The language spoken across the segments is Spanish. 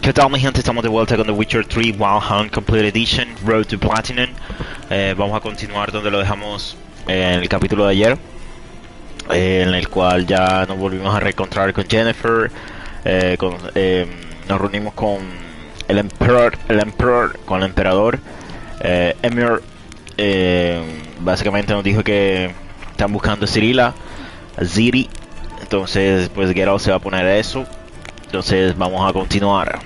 ¿Qué tal mi gente? Estamos de vuelta con The Witcher 3 Wild Hunt Complete Edition Road to Platinum. Vamos a continuar donde lo dejamos en el capítulo de ayer, en el cual ya nos volvimos a reencontrar con Jennifer. Nos reunimos con el emperador Emir. Básicamente nos dijo que están buscando a Cirila, a Ziri. Entonces pues Geralt se va a poner a eso. Entonces vamos a continuar.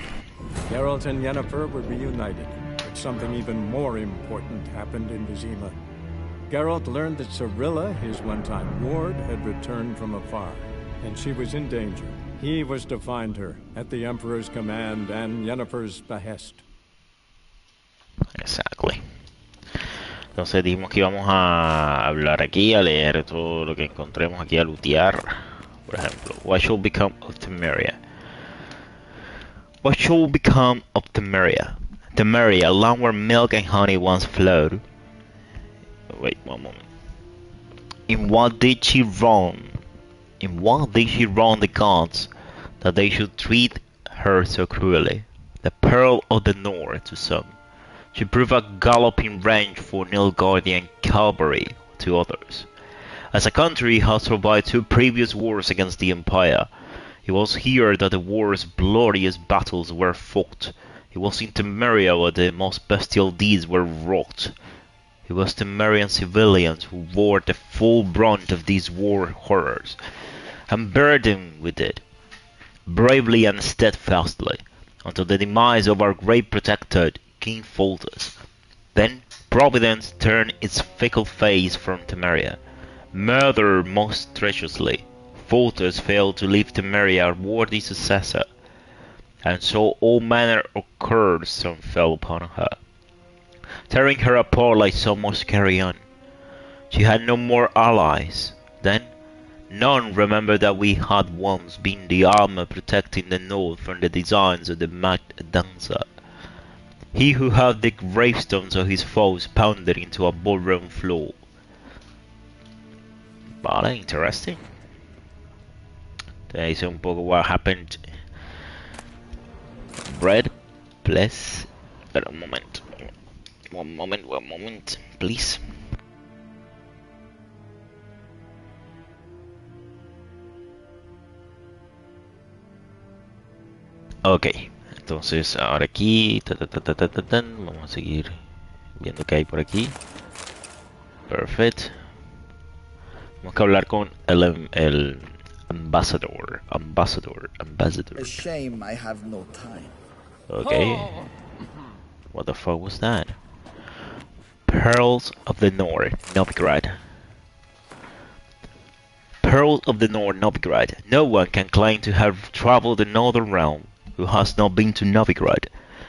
Geralt and Yennefer were reunited, but something even more important happened in Vizima. Geralt learned that Cirilla, his one-time ward, had returned from afar, and she was in danger. He was to find her, at the Emperor's command and Yennefer's behest. Exactly. Entonces dijimos que íbamos a hablar aquí, a leer todo lo que encontremos aquí, a lootear. Por ejemplo, what shall become of Temeria? What shall become of Temeria? Temeria, land where milk and honey once flowed. Wait one moment. In what did she wrong? In what did she wrong the gods that they should treat her so cruelly? The pearl of the north to some. She proved a galloping range for Nilfgaardian cavalry to others. As a country has survived 2 previous wars against the Empire, it was here that the war's bloodiest battles were fought. It was in Temeria where the most bestial deeds were wrought. It was Temerian civilians who bore the full brunt of these war horrors, and bore them with it, bravely and steadfastly, until the demise of our great protector, King Foltest. Then Providence turned its fickle face from Temeria. Murder most treacherously, Foltest failed to leave Temeria a worthy successor, and so all manner of curse fell upon her, tearing her apart like so much carrion. She had no more allies. Then none remembered that we had once been the armor protecting the north from the designs of the mad dancer. He who had the gravestones of his foes pounded into a ballroom floor. Vale, interesting. Te dice un poco what happened. Bread, bless. Pero un moment. One moment, please. Ok, entonces ahora aquí, vamos a seguir viendo qué hay por aquí. Perfect. Tenemos que hablar con el ambassador. A shame I have no time. Okay. What the fuck was that? Pearls of the North, Novigrad. Pearls of the North, Novigrad. No one can claim to have traveled the northern realm who has not been to Novigrad.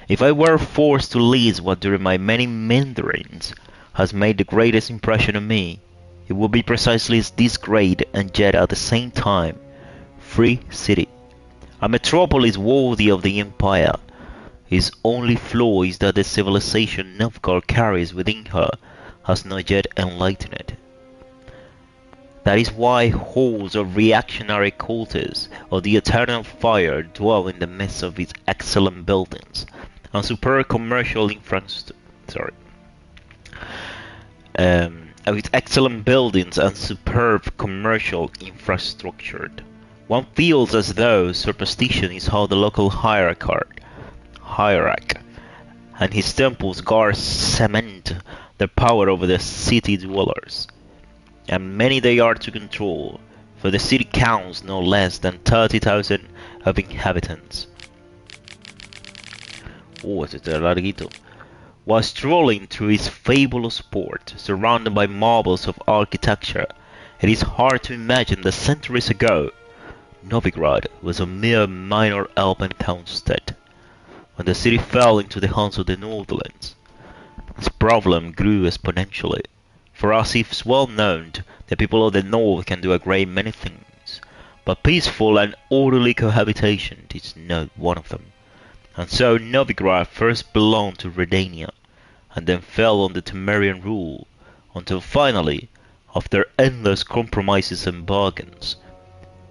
If I were forced to list what during my many meanderings has made the greatest impression on me, it would be precisely this great and yet at the same time free city. A metropolis worthy of the Empire. Its only flaw is that the civilization Nilfgaard carries within her has not yet enlightened it. That is why hordes of reactionary cultists of the eternal fire dwell in the midst of its excellent buildings and superb commercial infrastructure. Of its excellent buildings and superb commercial infrastructure. One feels as though superstition is how the local hierarch and his temples guard cement their power over the city dwellers. And many they are to control, for the city counts no less than 30,000 of inhabitants. Oh, este está larguito. While strolling through its fabulous port, surrounded by marvels of architecture, it is hard to imagine that centuries ago, Novigrad was a mere minor elven townstead. When the city fell into the hands of the Northlands, its problem grew exponentially, for as is well known, the people of the North can do a great many things, but peaceful and orderly cohabitation is not one of them. And so Novigrad first belonged to Redania, and then fell under Temerian rule, until finally, after endless compromises and bargains,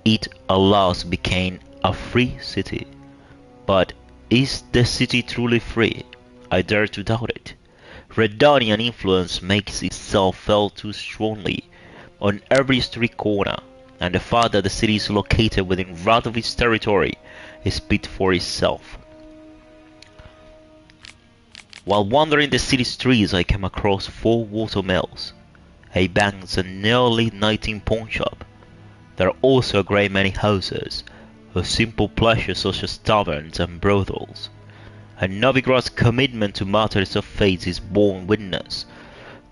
it alas became a free city. But Is the city truly free? I dare to doubt it. Redanian influence makes itself felt too strongly on every street corner, and the fact that the city is located within Radovid's territory speaks for itself. While wandering the city streets, I came across 4 watermills, a bank, and nearly 19 pawn shop. There are also a great many houses of simple pleasures such as taverns and brothels. And Novigrad's commitment to matters of faith is borne witness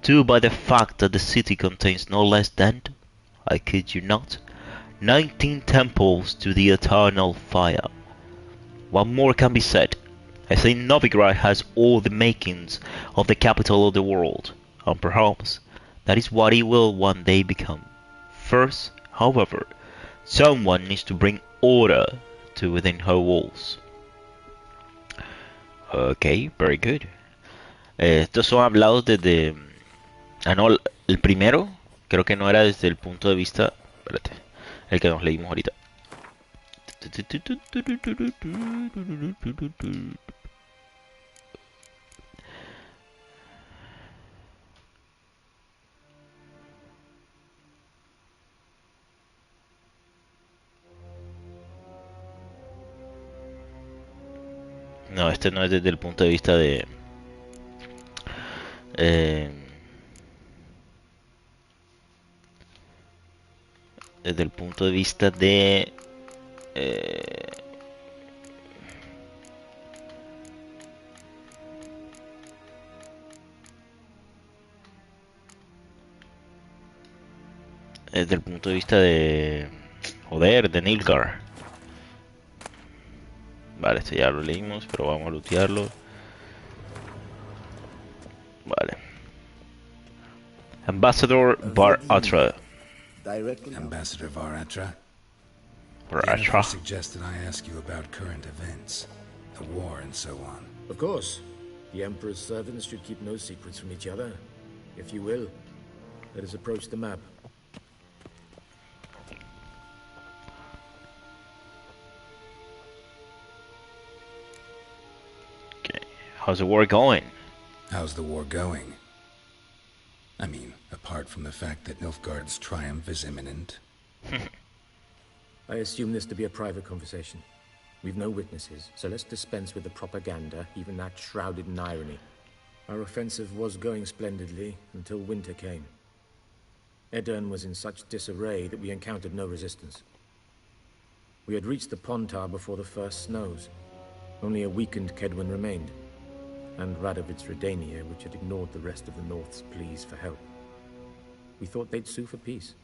to by the fact that the city contains no less than, I kid you not, 19 temples to the eternal fire. What more can be said? I think Novigrad has all the makings of the capital of the world, and perhaps that is what it will one day become. First, however, someone needs to bring order to within her walls. Okay, very good. Estos son hablados desde... Ah, no, el primero creo que no era desde el punto de vista... Espérate, el que nos leímos ahorita. No, este no es desde el punto de vista de... desde el punto de vista de... desde el punto de vista de... Joder, de Nilgar. Vale, este ya lo leímos, pero vamos a lootearlo. Vale. Ambassador Bar Atra. Ambassador Varatra? Atra. Suggested I ask you about current events, the war and so on. Of course. The Emperor's servants should keep no secrets from each other. If you will, let us approach the map. How's the war going? How's the war going? I mean, apart from the fact that Nilfgaard's triumph is imminent. I assume this to be a private conversation. We've no witnesses, so let's dispense with the propaganda, even that shrouded in irony. Our offensive was going splendidly until winter came. Edirne was in such disarray that we encountered no resistance. We had reached the Pontar before the first snows. Only a weakened Kedwen remained, and Radovid's Redania, which had ignored the rest of the North's pleas for help. We thought they'd sue for peace,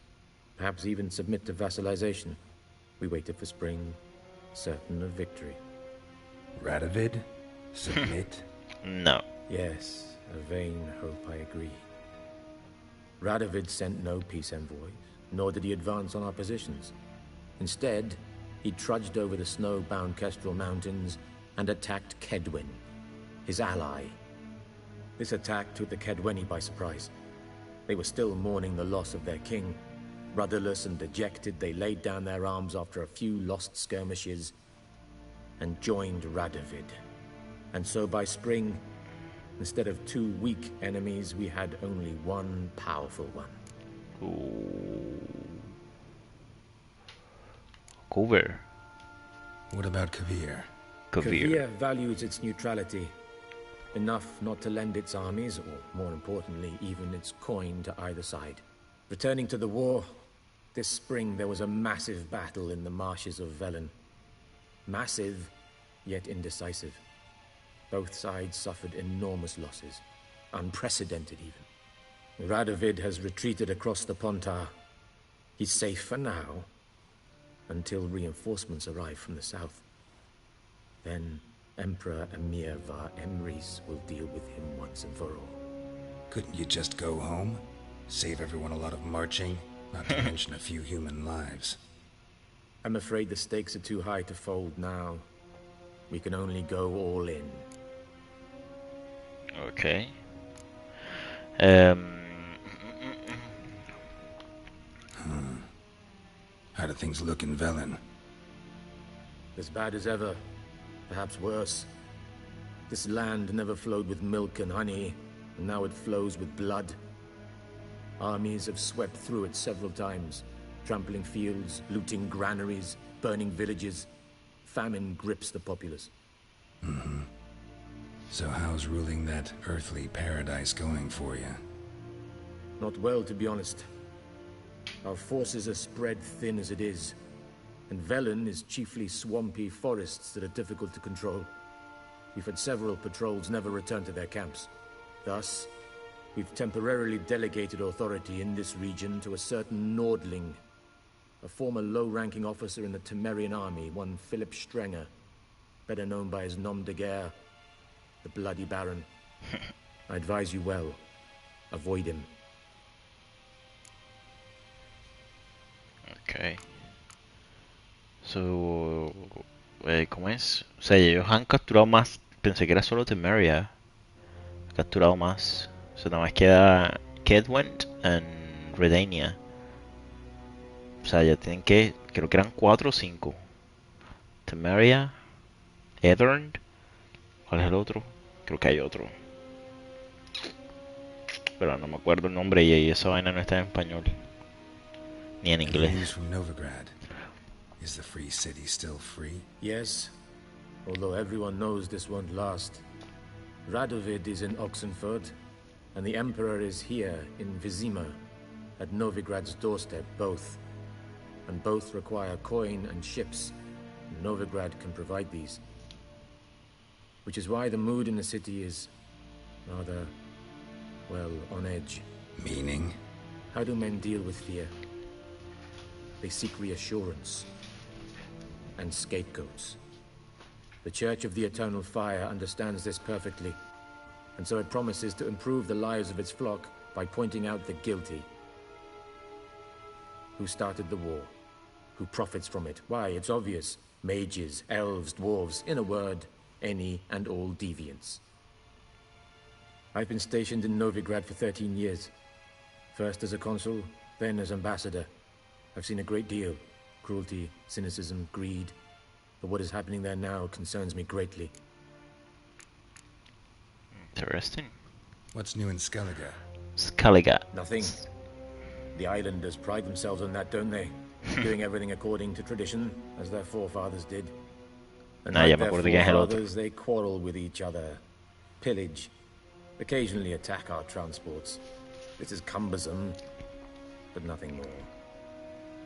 perhaps even submit to vassalization. We waited for spring, certain of victory. Radovid? Submit? No. Yes, a vain hope, I agree. Radovid sent no peace envoys, nor did he advance on our positions. Instead, he trudged over the snow-bound Kestrel Mountains and attacked Kedwen, his ally. This attack took the Kedweni by surprise. They were still mourning the loss of their king. Rudderless and dejected, they laid down their arms after a few lost skirmishes and joined Radovid. And so by spring, instead of 2 weak enemies, we had only one powerful one. Cover. What about Kavir? Kavir values its neutrality, enough not to lend its armies, or more importantly, even its coin to either side. Returning to the war, this spring there was a massive battle in the marshes of Velen. Massive, yet indecisive. Both sides suffered enormous losses, unprecedented even. Radovid has retreated across the Pontar. He's safe for now, until reinforcements arrive from the south. Then Emperor Emir Var Emrys will deal with him once and for all. Couldn't you just go home? Save everyone a lot of marching, not to mention a few human lives. I'm afraid the stakes are too high to fold now. We can only go all in. Okay. How do things look in Velen? As bad as ever. perhaps worse. This land never flowed with milk and honey, and now it flows with blood. Armies have swept through it several times, trampling fields, looting granaries, burning villages. Famine grips the populace. So how's ruling that earthly paradise going for you? Not well, to be honest. Our forces are spread thin as it is, and Velen is chiefly swampy forests that are difficult to control. We've had several patrols never return to their camps. Thus, we've temporarily delegated authority in this region to a certain Nordling, a former low-ranking officer in the Temerian army, one Philip Strenger, better known by his nom de guerre, the Bloody Baron. I advise you well. Avoid him. Ok. So, ¿cómo es? O sea, ellos han capturado más. Pensé que era solo Temeria. Han capturado más. O sea, nada más queda Kedwent y Redania. O sea, ya tienen que. Creo que eran 4 o 5. Temeria, Edern. ¿Cuál es el otro? Creo que hay otro. Pero no me acuerdo el nombre y esa vaina no está en español. Ni en News inglés. from Novigrad. Is the free city still free? Yes, although everyone knows this won't last. Radovid is in Oxenford, and the Emperor is here in Vizima, at Novigrad's doorstep, both. And both require coin and ships, and Novigrad can provide these. Which is why the mood in the city is rather, well, on edge. Meaning? How do men deal with fear? They seek reassurance and scapegoats. The Church of the Eternal Fire understands this perfectly, and so it promises to improve the lives of its flock by pointing out the guilty. Who started the war? Who profits from it? Why, it's obvious. Mages, elves, dwarves, in a word, any and all deviants. I've been stationed in Novigrad for 13 years. First as a consul, then as ambassador. I've seen a great deal. Cruelty, cynicism, greed. But what is happening there now concerns me greatly. Interesting. What's new in Skellige? Skellige. Nothing. The islanders pride themselves on that, don't they? Doing everything according to tradition, as their forefathers did. And Ah, ya like me their acuerdo quién es el otro. forefathers, they quarrel with each other, pillage, occasionally attack our transports. This is cumbersome, but nothing more.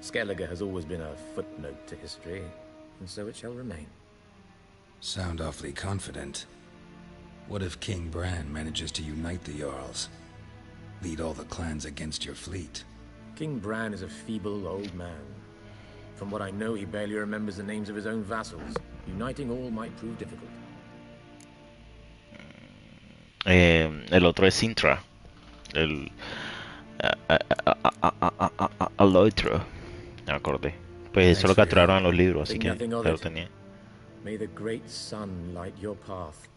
Skellige has always been a footnote to history, and so it shall remain. Sound awfully confident. What if King Bran manages to unite the Jarls? Lead all the clans against your fleet? King Bran is a feeble old man. From what I know, he barely remembers the names of his own vassals. Uniting all might prove difficult. El otro es Sintra. El. Al otro. No me acordé. Pues eso lo capturaron en los libros, así Think que nothing ya of lo it. tenía. May the great sun light your path.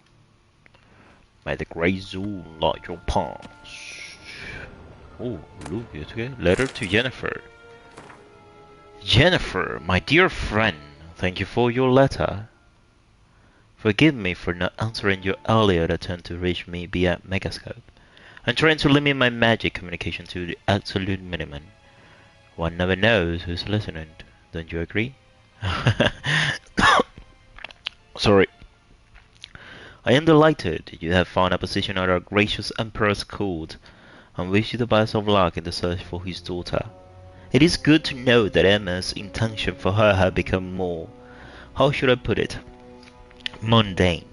May the great zoo light your path. Oh, look, ¿esto qué? Letter to Jennifer. Jennifer, my dear friend, thank you for your letter. Forgive me for not answering your earlier attempt to reach me via Megascope. I'm trying to limit my magic communication to the absolute minimum. One never knows who's listening. Don't you agree? Sorry. I am delighted you have found a position at our gracious Emperor's court, and wish you the best of luck in the search for his daughter. It is good to know that Emma's intention for her have become more, how should I put it, mundane.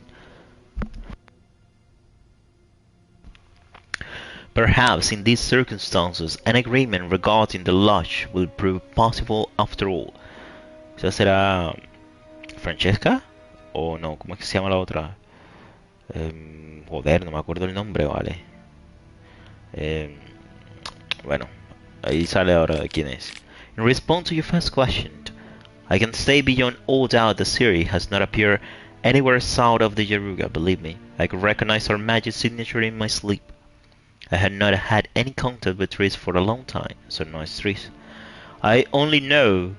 Perhaps in these circumstances an agreement regarding the lodge will prove possible after all. ¿Esa será Francesca? ¿O no? ¿Cómo es que se llama la otra? Joder, no me acuerdo el nombre, vale. Bueno, ahí sale ahora quién es. In response to your first question, I can say beyond all doubt the series has not appeared anywhere south of the Yaruga, believe me. I could recognize our magic signature in my sleep. I had not had any contact with Tris for a long time, so no es Tris. I only know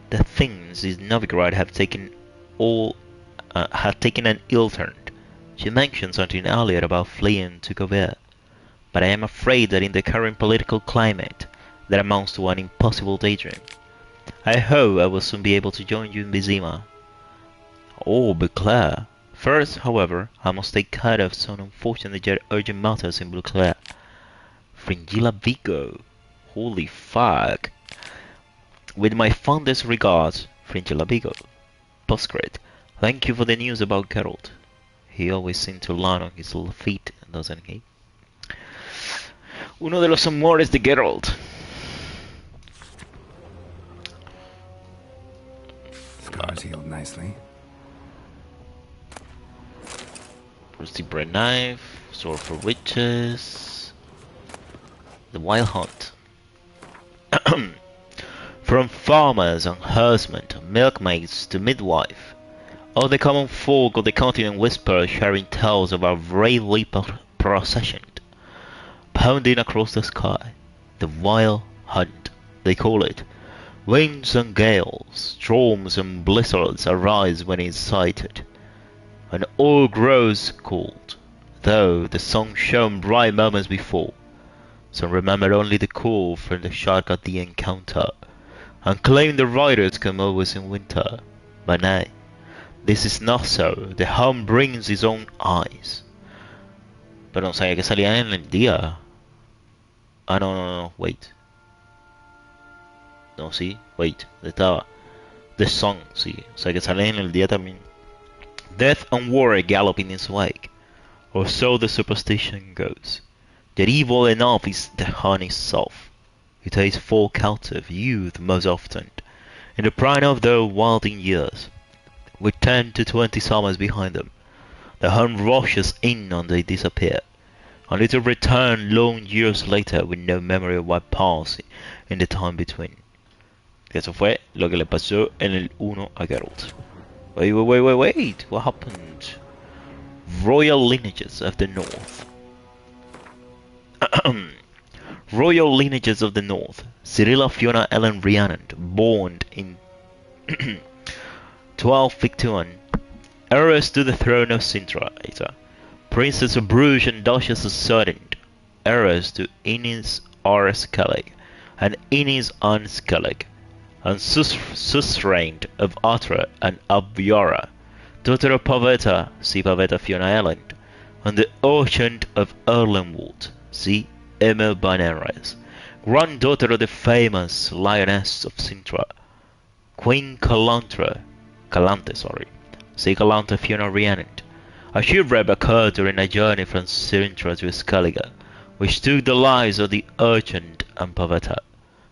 that things in Novigrad have taken all had taken an ill turn. She mentioned something earlier about fleeing to Gobert, but I am afraid that in the current political climate, that amounts to an impossible daydream. I hope I will soon be able to join you in Vizima. Oh, Blue Claire. First, however, I must take care of some unfortunate yet urgent matters in Blue Claire. Fringilla Vigo. Holy fuck. With my fondest regards, Fringilla Vigo. Postscript. Thank you for the news about Geralt. He always seems to land on his little feet, doesn't he? Uno de los amores de Geralt. Scars healed nicely. Rusty bread knife, sword for witches, the wild hunt. From farmers and herdsmen to milkmaids to midwife, all the common folk of the continent whisper, sharing tales of our bravely procession, pounding across the sky. The wild hunt, they call it. Winds and gales, storms and blizzards arise when it is sighted, and all grows cold, though the sun shone bright moments before. Some remember only the cool from the shark at the encounter, and claim the riders come always in winter. But nay, this is not so. The hunt brings his own eyes. Pero no sabía que salía en el día. Ah, no, wait. No, sí, wait, estaba. The sun, sí, o sea que sale en el día también. Death and war gallop in his wake, or so the superstition goes. That evil enough is the hunt itself. It takes full captive youth most often, in the prime of their wilding years, with 10 to 20 summers behind them. The hunt rushes in and they disappear, only to return long years later with no memory of what passed in the time between. Eso fue lo que le pasó en el 1 a Geralt. Wait, what happened? Royal lineages of the North. Royal lineages of the North. Cyrilla Fiona Ellen Rhiannon, born in 1251, heiress to the throne of Sintra, Princess of Bruges and Duchess of Sutherland, heiress to Innis R. Skellig and Innis Anne Skellig, and suzerain of Atra and Abviara, daughter of Pavetta, see Pavetta Fiona Ellen, and the Urchin of Erlenwold, see Emil Banares, granddaughter of the famous Lioness of Sintra, Queen Calante, see Calante Fiona Rhiannon. A shipwreck occurred during a journey from Sintra to Skellige, which took the lives of the Urchin and Pavetta.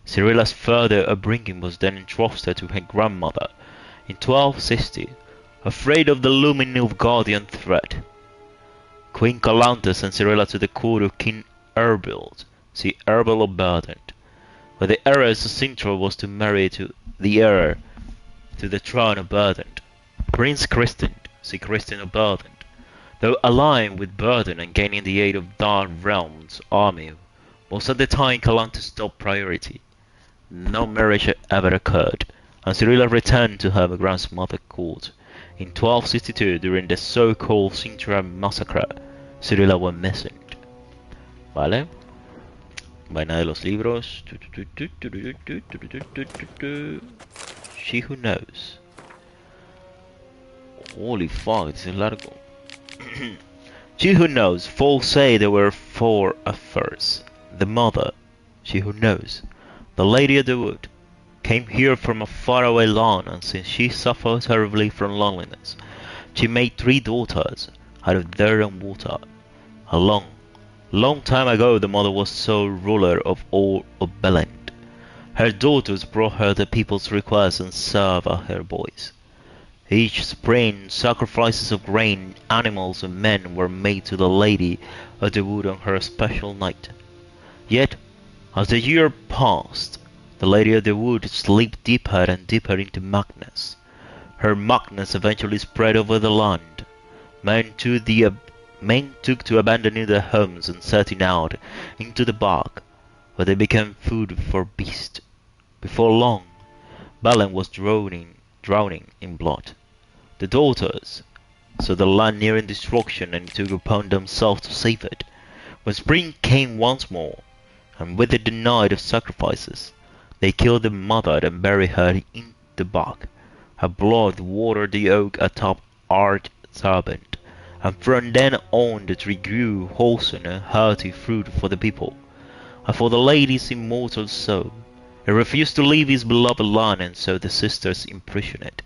Cyrilla's further upbringing was then entrusted to her grandmother in 1260, afraid of the looming Nilfgaardian threat. Queen Calante sent Cyrilla to the court of King Erbild, see Erbil of Burden, where the heiress of Sintra was to marry to the heir to the throne of Burden, Prince Christian, see Christian of Burden. Though allying with Burden and gaining the aid of Dark Realm's army was at the time Calante's top priority. No marriage ever occurred, and Cyrilla returned to her grandmother's court. In 1262, during the so-called Sintra Massacre, Cyrilla went missing. ¿Vale? Vaina de los libros. She Who Knows. Holy fuck, this is largo. She Who Knows. Folk say there were 4 at first. The mother, She Who Knows, the Lady of the Wood, came here from a faraway land, and since she suffered terribly from loneliness, she made 3 daughters out of dirt and water. A long time ago the mother was sole ruler of all of Belend. Her daughters brought her the people's requests and served as her boys. Each spring sacrifices of grain, animals and men were made to the Lady of the Wood on her special night. Yet, as the year passed, the Lady of the Wood slipped deeper and deeper into madness. Her madness eventually spread over the land. Men took to abandoning their homes and setting out into the bog, where they became food for beasts. Before long, Balin was drowning in blood. The daughters, saw the land nearing destruction and took upon themselves to save it. When spring came once more, and with it the night of sacrifices, they killed the mother and buried her in the bog. Her blood watered the oak atop Art serpent, and from then on the tree grew wholesome and hearty fruit for the people, and for the lady's immortal soul. He refused to leave his beloved land, and so the sisters imprisoned it.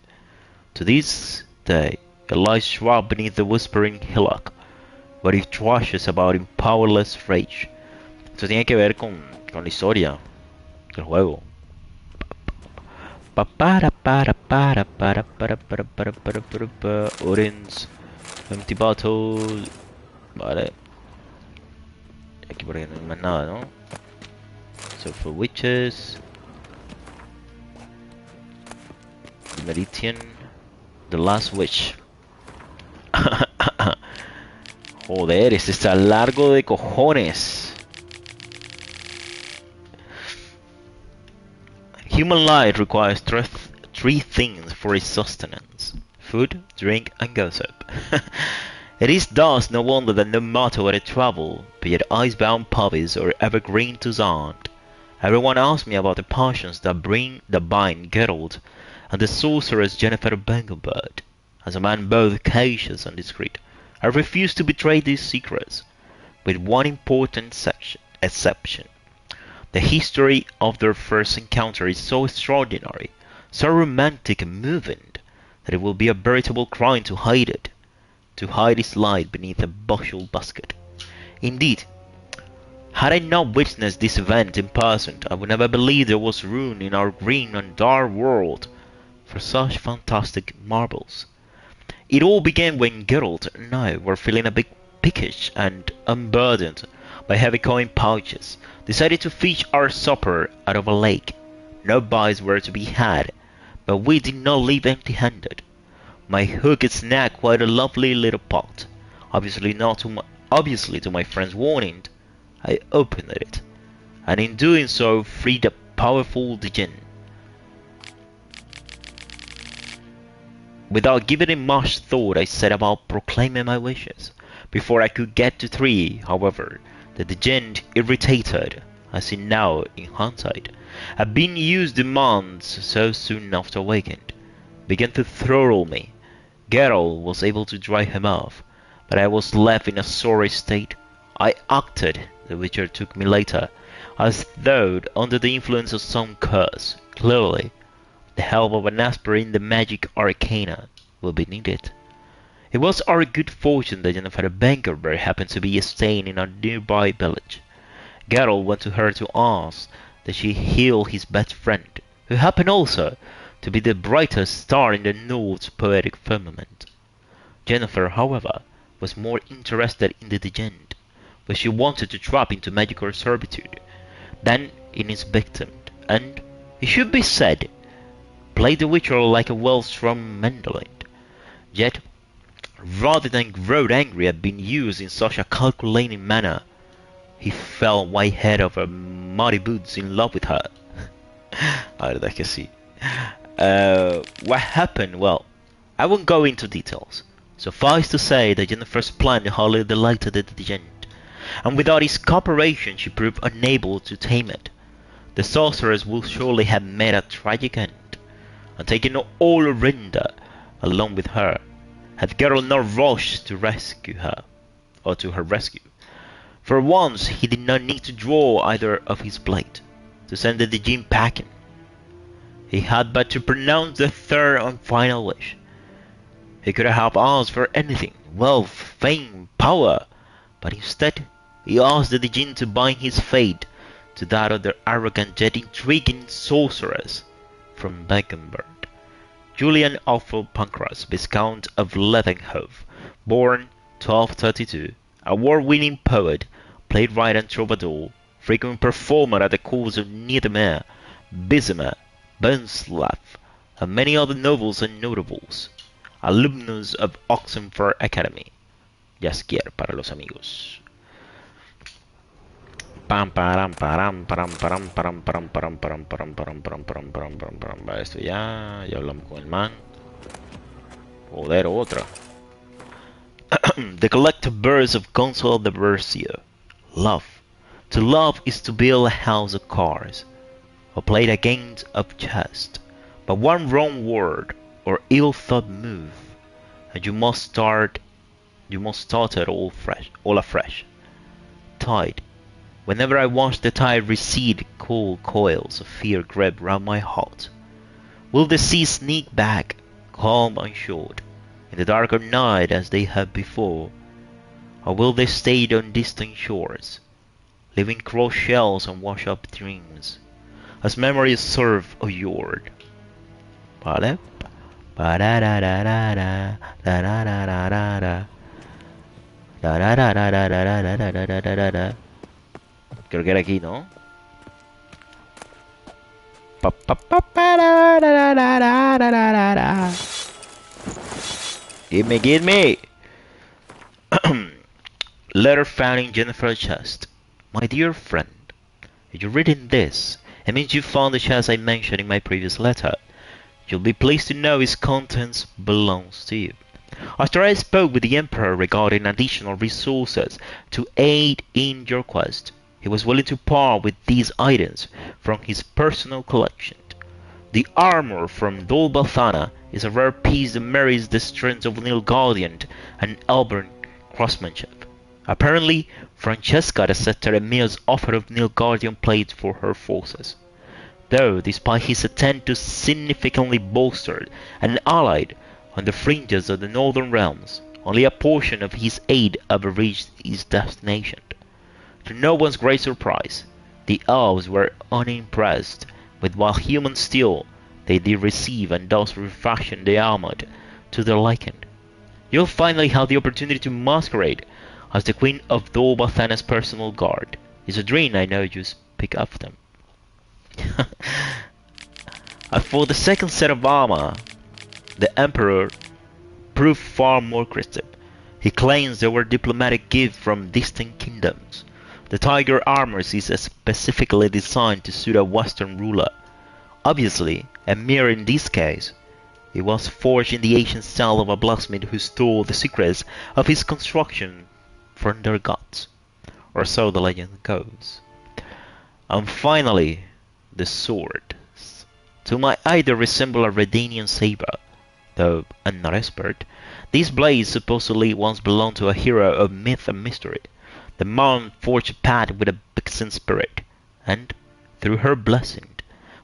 To this day, it lies shrouded beneath the whispering hillock, where it thrashes about in powerless rage. Esto tiene que ver con la historia del juego. Odin's empty bottle. Vale. Aquí por aquí no hay más nada, ¿no? So for witches. Meritian. The last witch. Joder, este está largo de cojones. Human life requires three things for its sustenance: food, drink, and gossip. It is thus no wonder that no matter where I travel, be it icebound pubbies or evergreen Toussaint, everyone asks me about the passions that bind Geralt and the sorceress Jennifer Banglebird. As a man both cautious and discreet, I refuse to betray these secrets, with one important exception. The history of their first encounter is so extraordinary, so romantic and moving, that it will be a veritable crime to hide it, to hide its light beneath a bushel basket. Indeed, had I not witnessed this event in person, I would never believe there was room in our green and dark world for such fantastic marvels. It all began when Geralt and I were feeling a bit peckish and unburdened by heavy coin pouches, decided to fish our supper out of a lake. No bites were to be had, but we did not leave empty-handed. My hook snagged quite a lovely little pot. Obviously to my friend's warning, I opened it, and in doing so freed a powerful djinn. Without giving it much thought, I set about proclaiming my wishes. Before I could get to three, however, the djinn, irritated, as he now, in hindsight, had been used to months so soon after awakened, began to throttle me. Geralt was able to drive him off, but I was left in a sorry state. I acted, the Witcher took me later, as though under the influence of some curse. Clearly, the help of an expert in the magic arcana will be needed. It was our good fortune that Jennifer Bangerberg happened to be staying in a nearby village. Geralt went to her to ask that she heal his best friend, who happened also to be the brightest star in the North's poetic firmament. Jennifer, however, was more interested in the djinn, which she wanted to trap into magical servitude, than in its victim, and, it should be said, played the Witcher like a well-strung mandolin. Yet, rather than grow angry at being used in such a calculating manner, he fell white-head over muddy boots in love with her. La verdad es que sí. What happened? Well, I won't go into details. Suffice to say that Jennifer's plan hardly delighted the djinn, and without his cooperation she proved unable to tame it. The sorceress would surely have met a tragic end, and taken all Orinda along with her, had Geralt not rushed to rescue her, or to her rescue. For once he did not need to draw either of his blade to send the djinn packing. He had but to pronounce the third and final wish. He could have asked for anything, wealth, fame, power, but instead he asked the djinn to bind his fate to that of the arrogant yet intriguing sorceress from Beckenberg, Julian Otto Pancras, Viscount of Leadenhove, born 1232, award-winning poet, playwright and troubadour, frequent performer at the courts of Niedermeyer, Bessemer, Bunslav, and many other nobles and notables, alumnus of Oxenford Academy. Jaskier para los amigos. Pam param param param param param param param param param param param param param param param. Va esto ya hablamos con el man. Joder, otra. The collective verse of Gonzalo de Bercio. Love. To love is to build a house of cards, or play a game of chess. But one wrong word or ill-thought move, and you must start it all afresh. Tide. Whenever I watch the tide recede, cold coils of fear grip round my heart. Will the sea sneak back, calm and short, in the darker night as they have before? Or will they stay on distant shores, leaving crossed shells and wash-up dreams, as memories serve of yore? Vale. Creo que era aquí, ¿no? Give me. Letter found in Jennifer's chest. My dear friend, if you're reading this, it means you found the chest I mentioned in my previous letter. You'll be pleased to know its contents belongs to you. After I spoke with the Emperor regarding additional resources to aid in your quest, he was willing to part with these items from his personal collection. The armor from Dol Balthana is a rare piece that merits the strength of Nilfgaardian and Elven craftsmanship. Apparently, Francesca accepted Emil's offer of Nilfgaardian plates for her forces, though despite his attempt to significantly bolster and allied on the fringes of the northern realms, only a portion of his aid ever reached its destination. To no one's great surprise, the elves were unimpressed with what human steel they did receive, and thus refashioned the armor to their liking. You'll finally have the opportunity to masquerade as the Queen of Dol Balthana's personal guard. It's a dream, I know, you speak of them. As for the second set of armor, the Emperor proved far more cryptic. He claims they were diplomatic gifts from distant kingdoms. The tiger armor is specifically designed to suit a Western ruler. Obviously, Emir in this case, it was forged in the ancient style of a blacksmith who stole the secrets of his construction from their gods, or so the legend goes. And finally, the swords. To my eye they resemble a Redanian saber, though I'm not expert. These blades supposedly once belonged to a hero of myth and mystery. The mom forged a pact with a vixen spirit, and, through her blessing,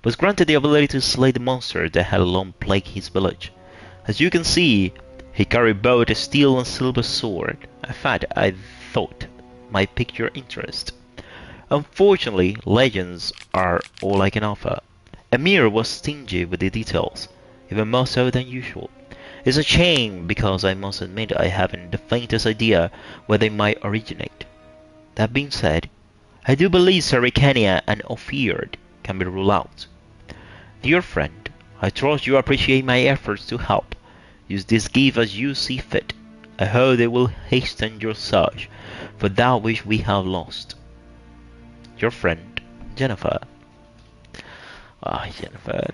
was granted the ability to slay the monster that had long plagued his village. As you can see, he carried both a steel and silver sword, a fact I thought might pique your interest. Unfortunately, legends are all I can offer. Emir was stingy with the details, even more so than usual. It's a shame because I must admit I haven't the faintest idea where they might originate. That being said, I do believe Sarikania and Ophir can be ruled out. Dear friend, I trust you appreciate my efforts to help. Use this gift as you see fit. I hope they will hasten your search for that which we have lost. Your friend, Jennifer. Ah, Jennifer.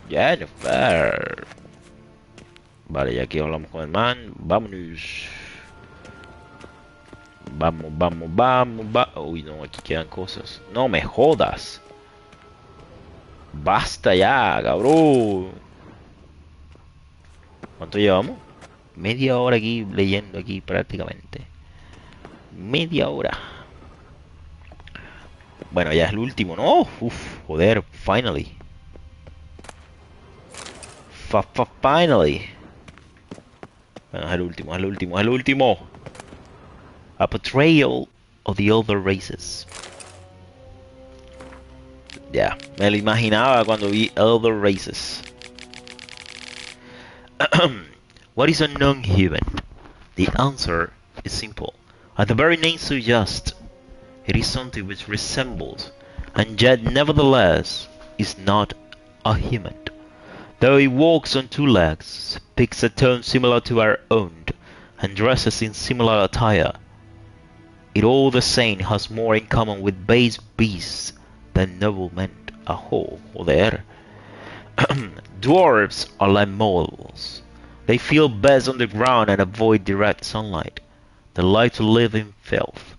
Jennifer. Vale, ya aquí hablamos con el man. Vámonos. Vamos. Uy, no, aquí quedan cosas. No me jodas. Basta ya, cabrón. ¿Cuánto llevamos? Media hora aquí leyendo aquí prácticamente. Media hora. Bueno, ya es el último, ¿no? Uf, joder, finally. Finally. Bueno, es el último. A portrayal of the other races. Ya, me lo imaginaba cuando vi Other Races. What is a non-human? The answer is simple. As the very name suggests, it is something which resembles, and yet nevertheless is not a human. Though it walks on two legs, speaks a tone similar to our own, and dresses in similar attire, it all the same has more in common with base beasts than noblemen a whole, joder. Dwarves are like moles. They feel best on the ground and avoid direct sunlight. They like to live in filth,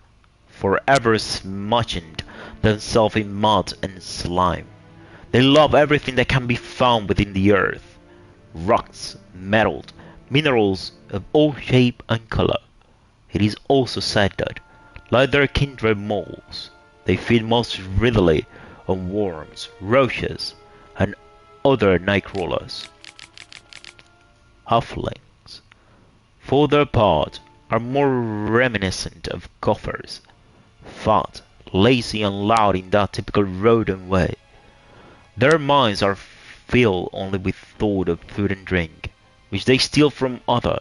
forever smudging themselves in mud and slime. They love everything that can be found within the earth. Rocks, metal, minerals of all shape and color. It is also said that, like their kindred moles, they feed most readily on worms, roaches, and other night crawlers. Halflings, for their part, are more reminiscent of gophers, fat, lazy, and loud in that typical rodent way. Their minds are filled only with thought of food and drink, which they steal from other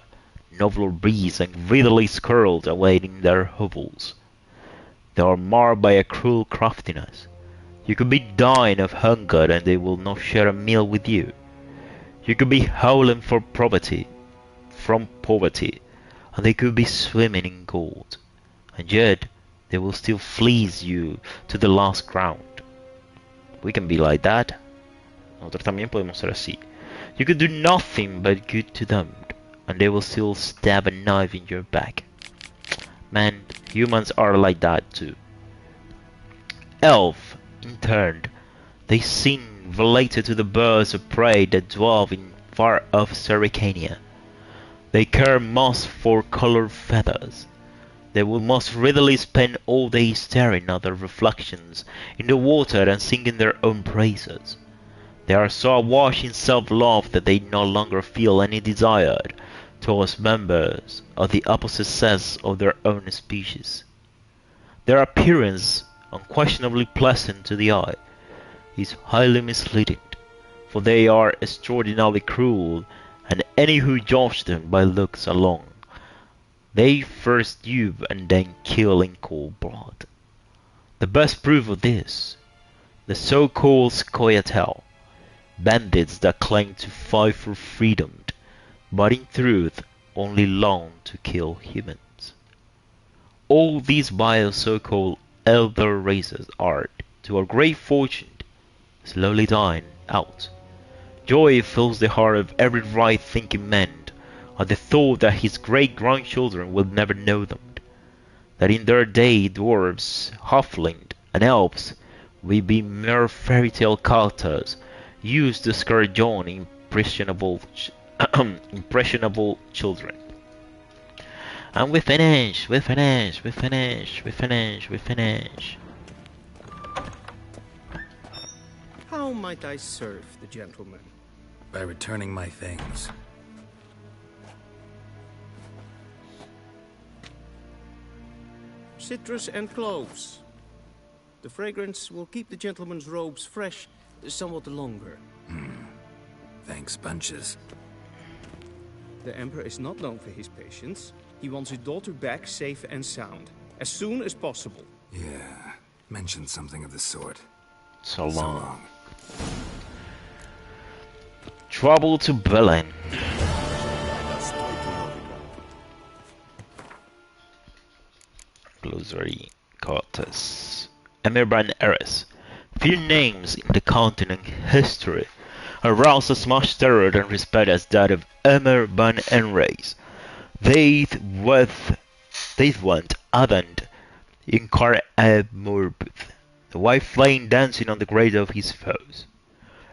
nobler breeds and greedily squirrel away in their hovels. They are marred by a cruel craftiness. You could be dying of hunger and they will not share a meal with you. You could be howling from poverty, and they could be swimming in gold, and yet they will still fleece you to the last ground. We can be like that. Nosotros también podemos ser así. You could do nothing but good to them, and they will still stab a knife in your back. Man, humans are like that too. Elf, in turn, they seem related to the birds of prey that dwell in far-off Sericania. They care most for colored feathers. They will most readily spend all day staring at their reflections in the water and singing their own praises. They are so awash in self-love that they no longer feel any desire towards members of the opposite sex of their own species. Their appearance, unquestionably pleasant to the eye, is highly misleading, for they are extraordinarily cruel, and any who judge them by looks alone, they first dupe and then kill in cold blood. The best proof of this, the so-called Scoia'tael, bandits that claim to fight for freedom, but in truth only long to kill humans. All these vile so-called elder races are, to our great fortune, slowly dying out. Joy fills the heart of every right-thinking man at the thought that his great-grandchildren will never know them, that in their day dwarves, halflings, and elves will be mere fairy-tale characters used to scourge on impressionable children. And we finish. How might I serve the gentleman? By returning my things. Citrus and cloves. The fragrance will keep the gentleman's robes fresh somewhat longer. Thanks, bunches. The Emperor is not known for his patience. He wants his daughter back safe and sound, as soon as possible. Yeah, mentioned something of the sort. So long. Trouble to Berlin. Glossary Cortes. Emir Ban Eres. Few names in the continent history aroused as much terror and respect as that of Emir Ban Enres. They went ardent in Kar Murbith, the white flame dancing on the grave of his foes.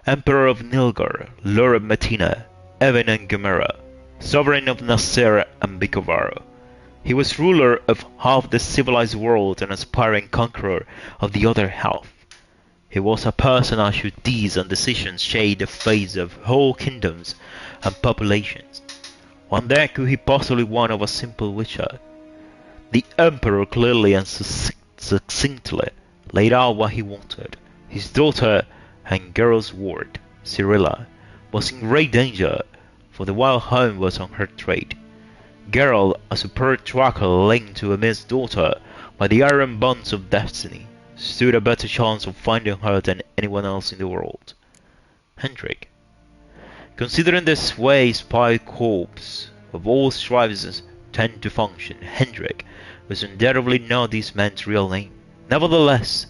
Emperor of Nilgar, Lord of Metina, Evan and Gemera, sovereign of Nasser and Bikovaro. He was ruler of half the civilized world and aspiring conqueror of the other half. He was a personage whose deeds and decisions shaped the fates of whole kingdoms and populations. One day could he possibly one of a simple witcher? The Emperor clearly and succinctly laid out what he wanted. His daughter and girl's ward, Cyrilla, was in great danger, for the wild hunt was on her trail. Geralt, a superb tracker linked to Emir's daughter by the iron bonds of destiny, stood a better chance of finding her than anyone else in the world. Hendrik. Considering the sway spy corps of all tribes tend to function, Hendrik was undoubtedly not this man's real name. Nevertheless,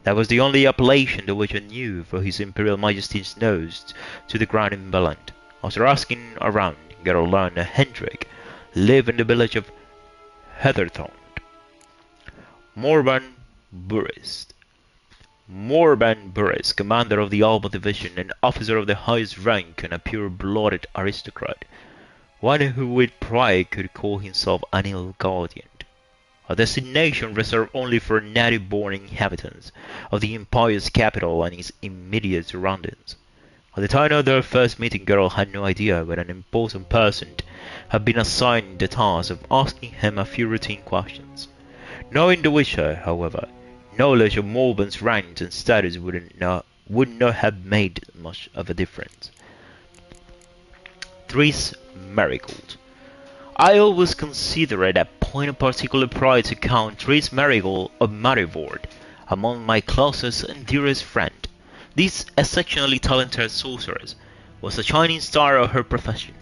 That was the only appellation the Witcher knew for his Imperial Majesty's nose to the ground in Belland. After asking around, Geralt learned that Hendrik lived in the village of Heatherthorn. Morban Burist, commander of the Alba Division, an officer of the highest rank and a pure-blooded aristocrat, one who with pride could call himself an Nilfgaardian. A designation reserved only for native-born inhabitants of the Empire's capital and its immediate surroundings. At the time of their first meeting, Geralt had no idea but an important person had been assigned the task of asking him a few routine questions. Knowing the Witcher, however, knowledge of Morban's rank and status would not have made much of a difference. Tris Marigold. I always consider it a point of particular pride to count Tris Marigold of Marivord among my closest and dearest friend. This exceptionally talented sorceress was a shining star of her profession,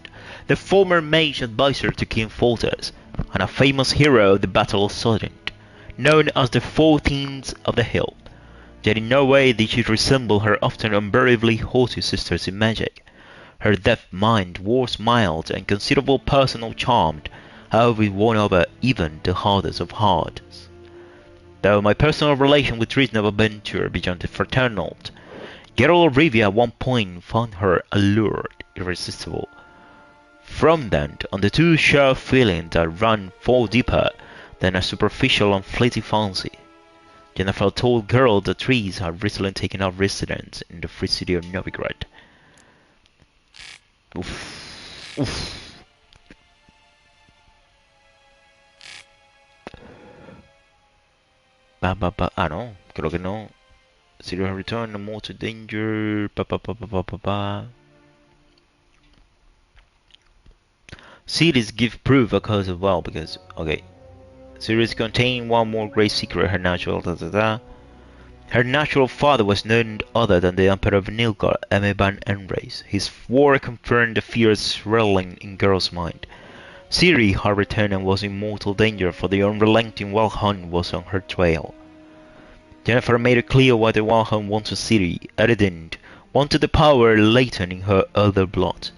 the former mage advisor to King Foltest, and a famous hero of the Battle of Sodden, known as the 14th of the Hill. Yet in no way did she resemble her often unbearably haughty sisters in magic. Her deft mind was mild and considerable personal charm, however won over even the hardest of hearts. Though my personal relation with Tris never ventured beyond the fraternal, Geralt of Rivia at one point found her allure irresistible. From then on, the two shared feelings that ran far deeper than a superficial and fleeting fancy. Yennefer told Geralt that Tris had recently taken up residence in the free city of Novigrad. Uf. Ah, no, creo que no. Serious return, no more to danger. Cities give proof occurs as well because, okay. Series contain one more great secret. Her natural father was none other than the Emperor of Nilfgaard, Aime van Enrace. His war confirmed the fears swirling in Geralt's mind. Ciri had returned and was in mortal danger, for the unrelenting Wild Hunt was on her trail. Yennefer made it clear why the Wild Hunt wanted Ciri. Eredin wanted the power latent in her elder blood.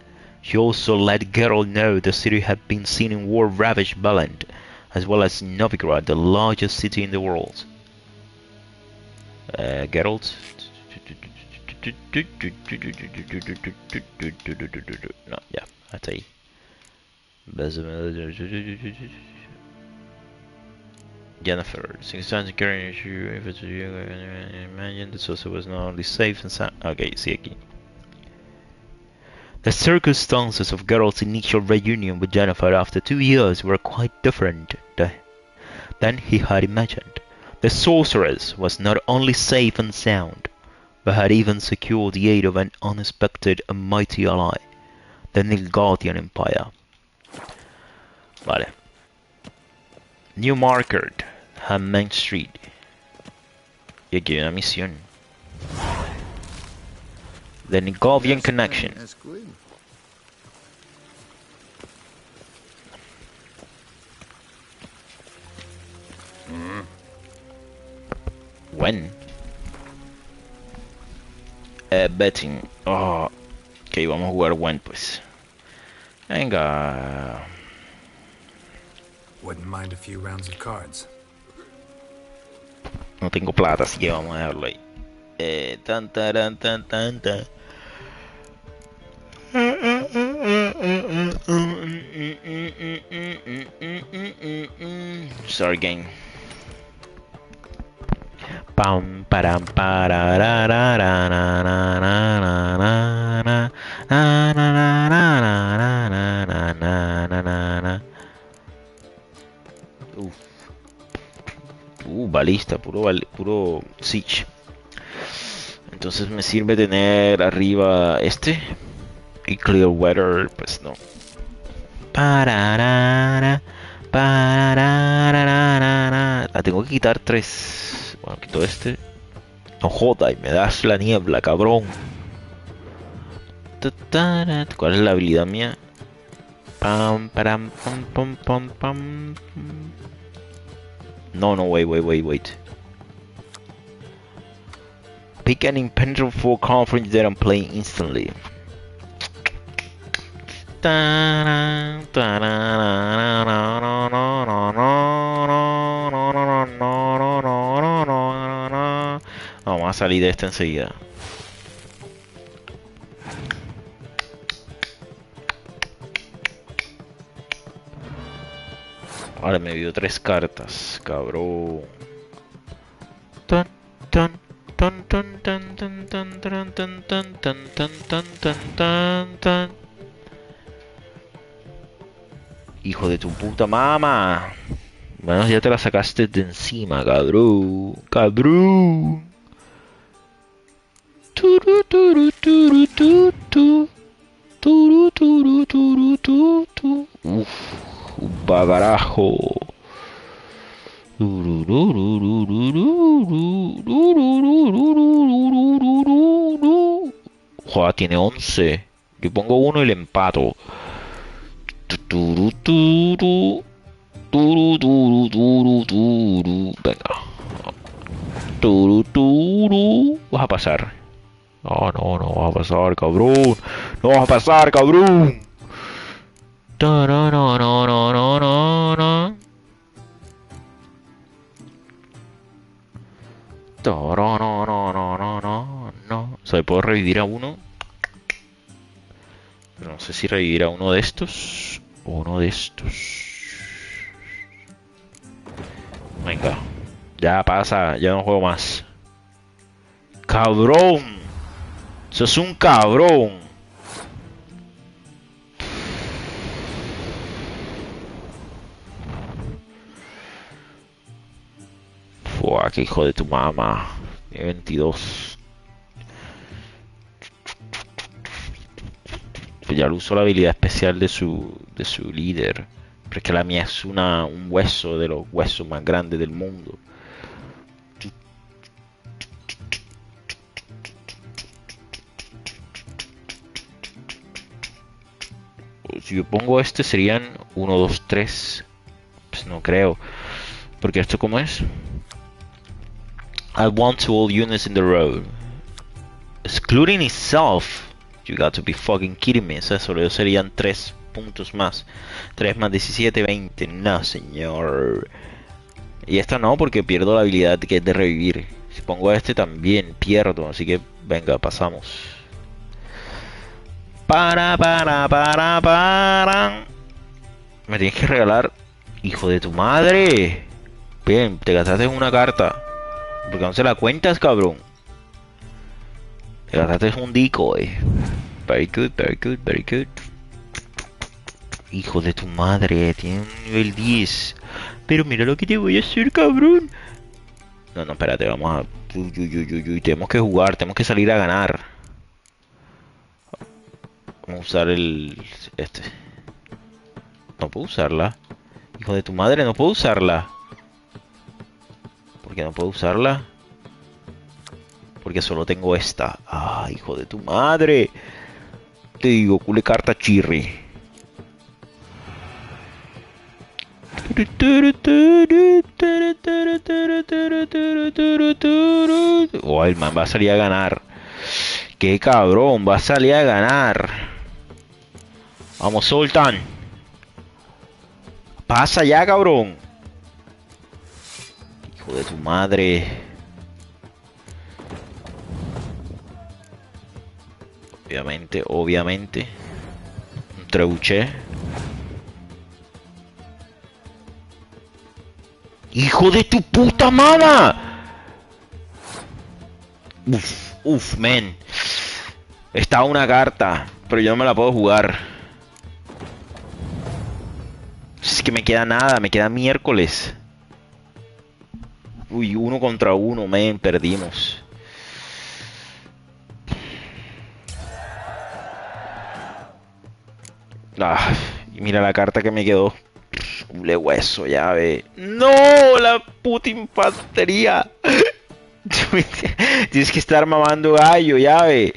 She also let Geralt know that Ciri had been seen in war-ravaged Belland, as well as Novigrad, the largest city in the world. Geralt. No, yeah, that's a. Yennefer. Since times carrying issue, if it's imagine this also was not only safe and sound. Okay, see again. The circumstances of Geralt's initial reunion with Yennefer after 2 years were quite different than he had imagined. The sorceress was not only safe and sound, but had even secured the aid of an unexpected and mighty ally, the Nilfgaardian Empire. Vale. New marker, Main Street. Y aquí hay una misión. The Nilfgaardian Connection. When? Betting. Oh, ok, vamos a jugar when pues. Venga. Wouldn't mind a few rounds of cards. No tengo plata, así que vamos a dejarlo ahí. Tan. Start game. Pam param balista, puro siege. Entonces me sirve tener arriba este y clear weather, pues no. La tengo que quitar 3. Bueno, quito este. No joda, y me das la niebla, cabrón. ¿Cuál es la habilidad mía? Pam. No, wait. Pick an impenetrable four conference that I'm playing instantly. Vamos a salir de esta enseguida. Vale, me dio 3 cartas, cabrón. Tan, tan, tan, tan, tan, tan, tan, tan, tan, tan, tan, tan, tan, tan, tan. Hijo de tu puta mamá. Bueno, ya te la sacaste de encima, cabrón. Cabrón. Turu, turu, turu, tu, tu. Turu, turu, turu, tu, tu. Uf, un bagarajo. Joder, tiene 11. Yo pongo 1 y le empato. Venga. Vas a pasar. No, no, no vas a pasar, cabrón. No vas a pasar, cabrón. No, no, no, no, no, no, no. No, no, no, no, no, no, no. O sea, puedo revivir a uno. Pero no sé si revivir a uno de estos o uno de estos. Venga. Ya pasa, ya no juego más. ¡Cabrón! ¡Sos un cabrón! Fua, qué hijo de tu mamá. 22. Pues ya lo usó la habilidad especial de su líder. Pero es que la mía es un hueso de los huesos más grandes del mundo. Si yo pongo este serían 1, 2, 3. Pues no creo. Porque esto ¿cómo es? I want to all units in the road. Excluding itself. You got to be fucking kidding me. O sea, solo serían 3 puntos más. 3 más 17, 20. No, señor. Y esta no, porque pierdo la habilidad que es de revivir. Si pongo este también pierdo. Así que venga, pasamos. Para. Me tienes que regalar. Hijo de tu madre. Bien, te gastaste una carta. ¿Por qué no se la cuentas, cabrón? Te gastaste un decoy. Very good, very good, very good. Hijo de tu madre, tiene un nivel 10. Pero mira lo que te voy a hacer, cabrón. No, no, espérate, vamos a... Tenemos que jugar, tenemos que salir a ganar. Vamos a usar este. No puedo usarla. Hijo de tu madre, no puedo usarla. ¿Por qué no puedo usarla? Porque solo tengo esta. Ah, hijo de tu madre. Te digo, cule carta chirri. Oh, el man va a salir a ganar. Qué cabrón, va a salir a ganar. Vamos, Sultan. Pasa ya, cabrón. Hijo de tu madre. Obviamente. Un trebuché. ¡Hijo de tu puta madre! Uf, men. Está una carta, pero yo no me la puedo jugar. Es que me queda nada, me queda miércoles. Uy, 1 contra 1, men, perdimos. Ah, y mira la carta que me quedó. Hule hueso, ya ve. ¡No! La puta infantería. Tienes que estar mamando gallo, ya ve.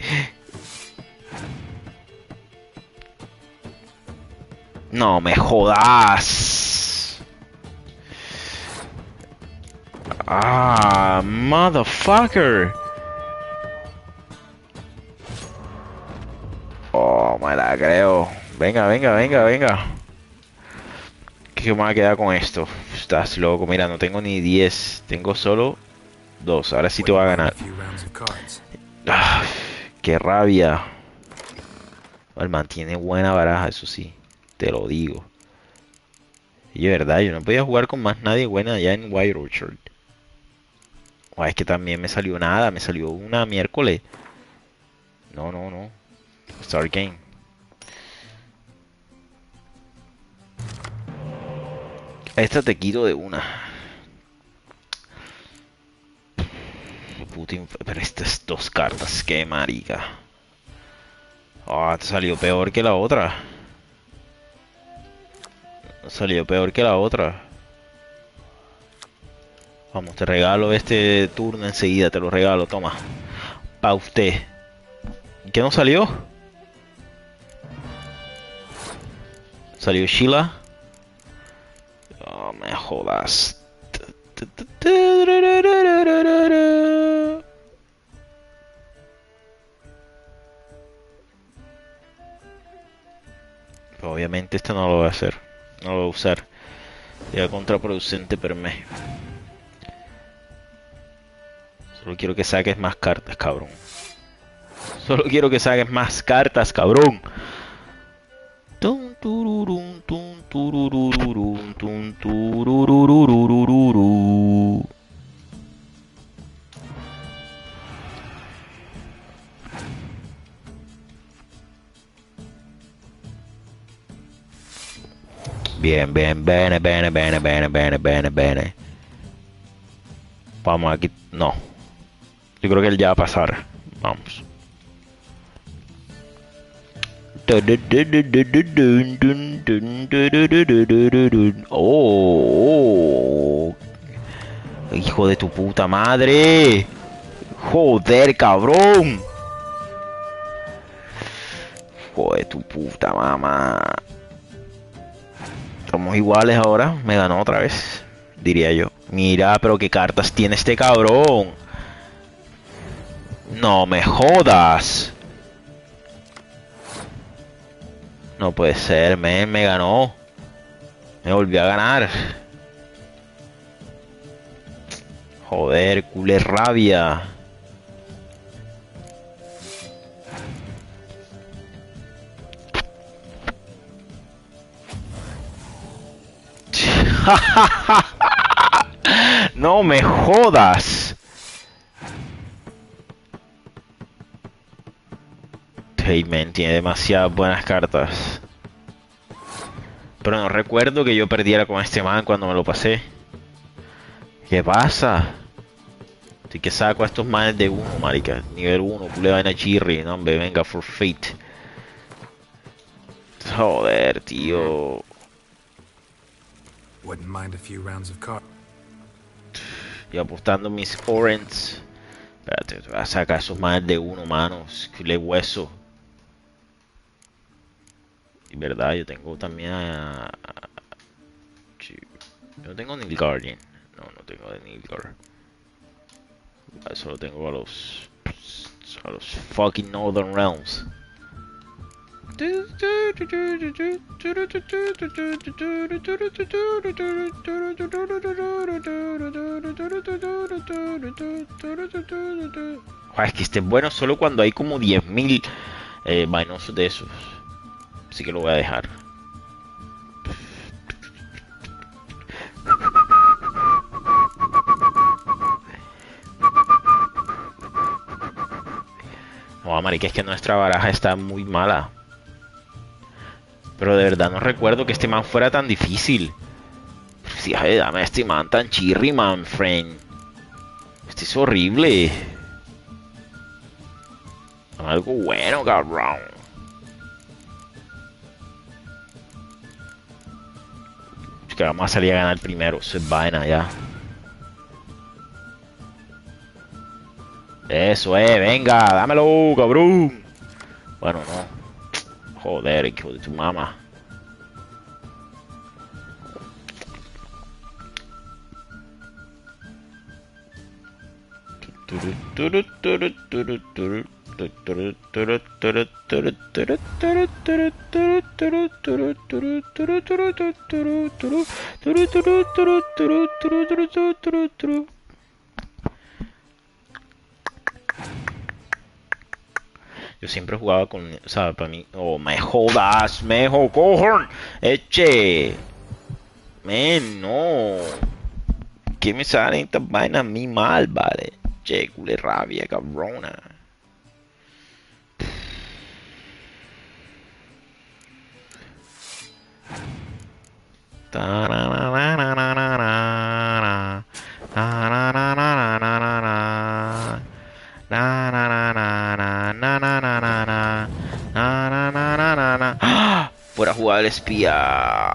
No me jodas. Ah, motherfucker. Oh, me la creo. Venga, venga, venga, venga. ¿Qué me va a quedar con esto? Estás loco. Mira, no tengo ni 10. Tengo solo 2. Ahora sí te voy a ganar. Ah, qué rabia. El man tiene buena baraja, eso sí. Te lo digo. Y de verdad, yo no podía jugar con más nadie buena allá en White Orchard. O es que también me salió nada. Me salió una miércoles. No, no, no. Start game. Esta te quito de una. Pero estas 2 cartas, qué marica. Ah, te salió peor que la otra. Salió peor que la otra. Vamos, te regalo este turno enseguida, te lo regalo, toma. Pa' usted. ¿Qué no salió? ¿Salió Sheila? Oh, me jodas. Obviamente esto no lo voy a hacer. No lo voy a usar. Sería contraproducente per me. Solo quiero que saques más cartas, cabrón. Solo quiero que saques más cartas, cabrón. Tum, tururum, tum, turururum, tum, turururururururu. Bien, bien, bene, bene, bene, bene, bene, bene, bene. Vamos aquí. No. Yo creo que él ya va a pasar. Vamos. Oh, hijo de tu puta madre. Joder, cabrón. Joder, tu puta mamá. Somos iguales ahora. Me ganó otra vez, diría yo. Mira, pero qué cartas tiene este cabrón. No me jodas. No puede ser, men, me ganó. Me volvió a ganar. Joder, culé rabia. No me jodas. Hey, man, tiene demasiadas buenas cartas. Pero no recuerdo que yo perdiera con este man cuando me lo pasé. ¿Qué pasa? Así que saco a estos manes de uno, marica. Nivel 1, culé vaina chirri. No, hombre, venga, for fate. Joder, tío. Wouldn't mind a few rounds of cards. Y apostando mis orange. Espérate, te voy a sacar esos manes de uno, manos. Culé hueso. Y verdad, yo tengo también a... Sí, yo no tengo Nilfgaardian. No, no tengo de Nilfgaard. Solo tengo a los fucking Northern Realms. Es que este es bueno solo cuando hay como 10.000 vainosos de esos. Así que lo voy a dejar. No, marica, es que nuestra baraja está muy mala. Pero de verdad no recuerdo que este man fuera tan difícil. Sí, ay, dame a este man tan chirri, man, friend. Este es horrible. Algo bueno, cabrón. Es que vamos a salir a ganar primero. Eso es vaina ya. Eso venga, dámelo, cabrón. Bueno, no. Joder, hijo de tu mamá. Yo siempre jugaba con, o sea, para mí, oh, me jodas, cojon, eche, men, no, que me salen estas vainas a mí mal, vale, che, cule rabia, cabrona. Fuera jugar el espía.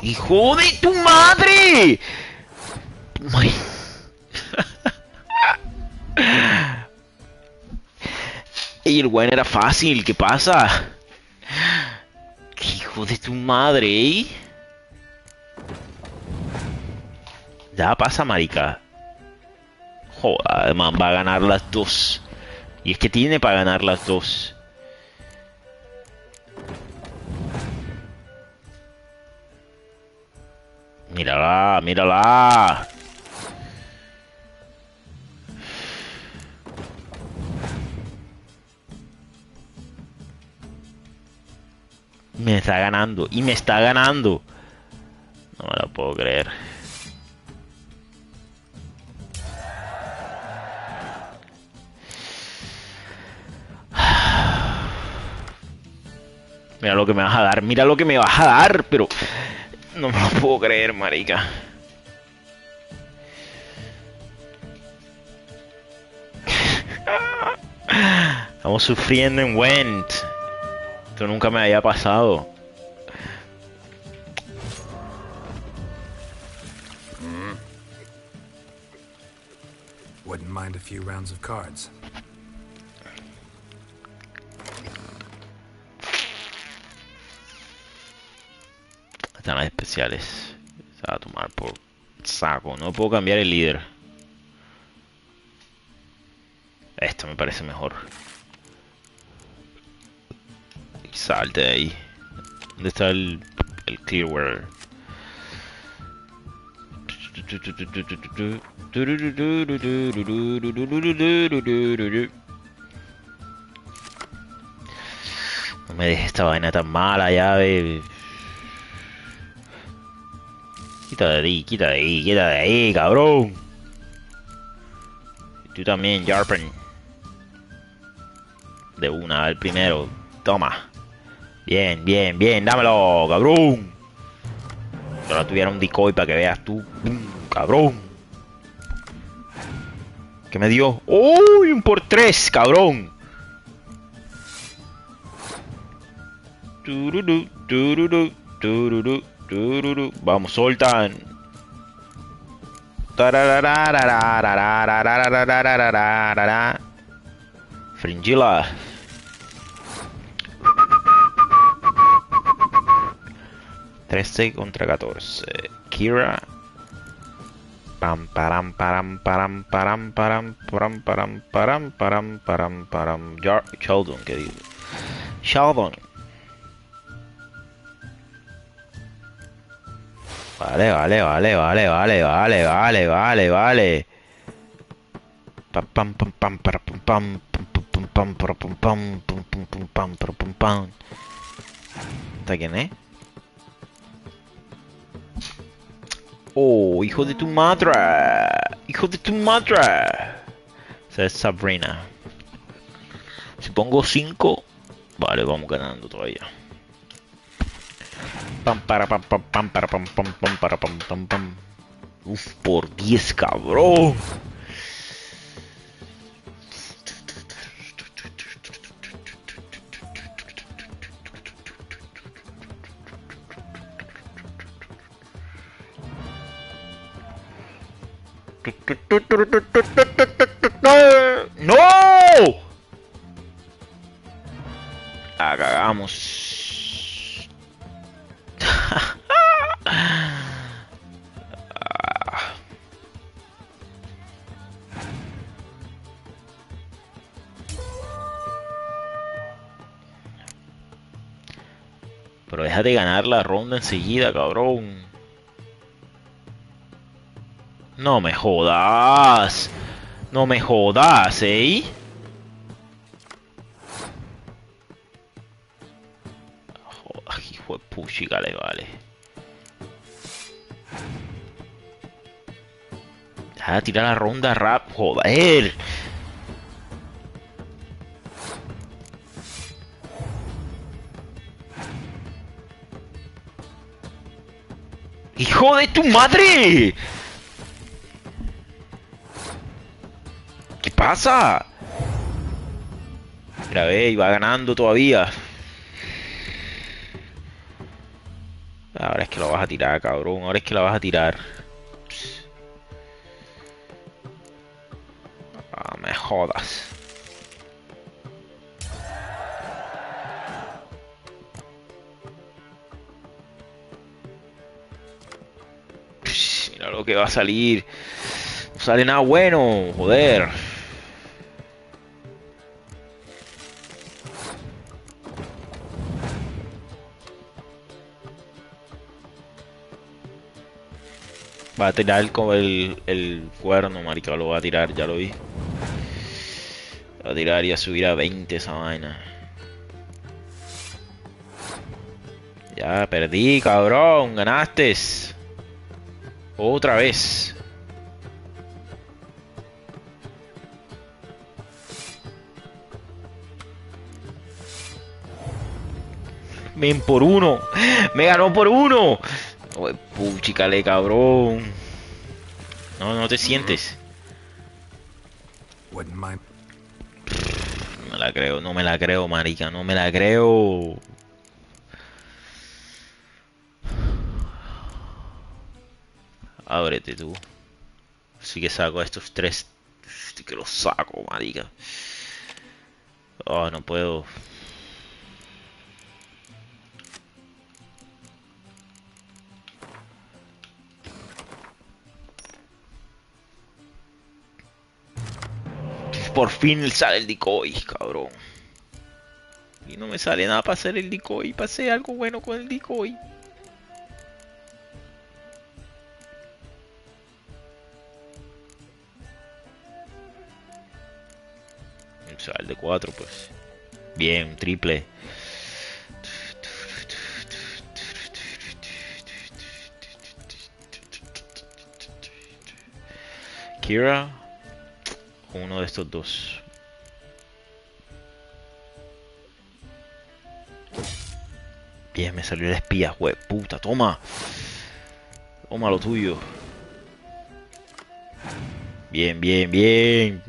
¡Hijo de tu madre! Ay. Y el buen era fácil, ¿qué pasa? ¡Hijo de tu madre! ¿Eh? Ya pasa, marica. Joder, man, va a ganar las dos. Y es que tiene para ganar las dos. Mírala, mírala. Me está ganando. Y me está ganando. No me lo puedo creer. Mira lo que me vas a dar. Mira lo que me vas a dar. Pero no me lo puedo creer, marica. Estamos sufriendo en Went. Esto nunca me había pasado. Wouldn't mind a few rounds of cards. Están las especiales. Se va a tomar por saco. No puedo cambiar el líder. Esto me parece mejor. Y salte de ahí. ¿Dónde está el Clearwater? No me dejes esta vaina tan mala, ya, baby. Quita de ahí, quita de ahí, quita de ahí, cabrón. Y tú también, Jarpen. De una, el primero. Toma. Bien, bien, bien, dámelo, cabrón. Que ahora tuviera un decoy para que veas tú. Cabrón. ¿Qué me dio? ¡Uy! Un por tres, cabrón. Tururú, tururú, tururú, tururú. Vamos, soltan. Fringilla. $13 contra 14. Kira. Pam param param param param param param param param param param param. Sheldon, ¿qué digo? Sheldon. Vale, vale, vale, vale, vale, vale, vale, vale, vale. Pam pam pam pam para pam pam pam pam para pam pam pam pam pam pam para pam pam. ¿Está quién es? Oh, hijo de tu madre. Hijo de tu madre. Esa es Sabrina. Si pongo 5, vale, vamos ganando todavía. Pam para pam pam pam para pam pam pam para pam pam pam. Uf, por 10, cabrón. ¡No! La cagamos. Pero déjate ganar la ronda enseguida, cabrón. No me jodas. No me jodas, ¿eh? Joder, hijo de puchica, le vale. Deja de tirar la ronda rap, joder. ¡Hijo de tu madre! ¿Qué pasa? Mira, ve, va ganando todavía. Ahora es que lo vas a tirar, cabrón. Ahora es que la vas a tirar. Ah, me jodas. Mira lo que va a salir. No sale nada bueno, joder. Va a tirar con el cuerno, marica. Lo va a tirar, ya lo vi. Va a tirar y a subir a 20 esa vaina. Ya perdí, cabrón. Ganaste. Otra vez. Men por uno. Me ganó por uno. Uy, puchicale, cabrón. No, no te sientes. Wouldn't mind. No me la creo, no me la creo, marica. No me la creo. Ábrete tú. Así que saco a estos tres. Hostia, que los saco, marica. Oh, no puedo. Por fin sale el decoy, cabrón. Y no me sale nada para hacer el decoy. Para hacer algo bueno con el decoy. O sea, el de 4, pues. Bien, un triple. Kira. Uno de estos dos. Bien, me salió el espía, güey. Puta, toma. Toma lo tuyo. Bien, bien, bien.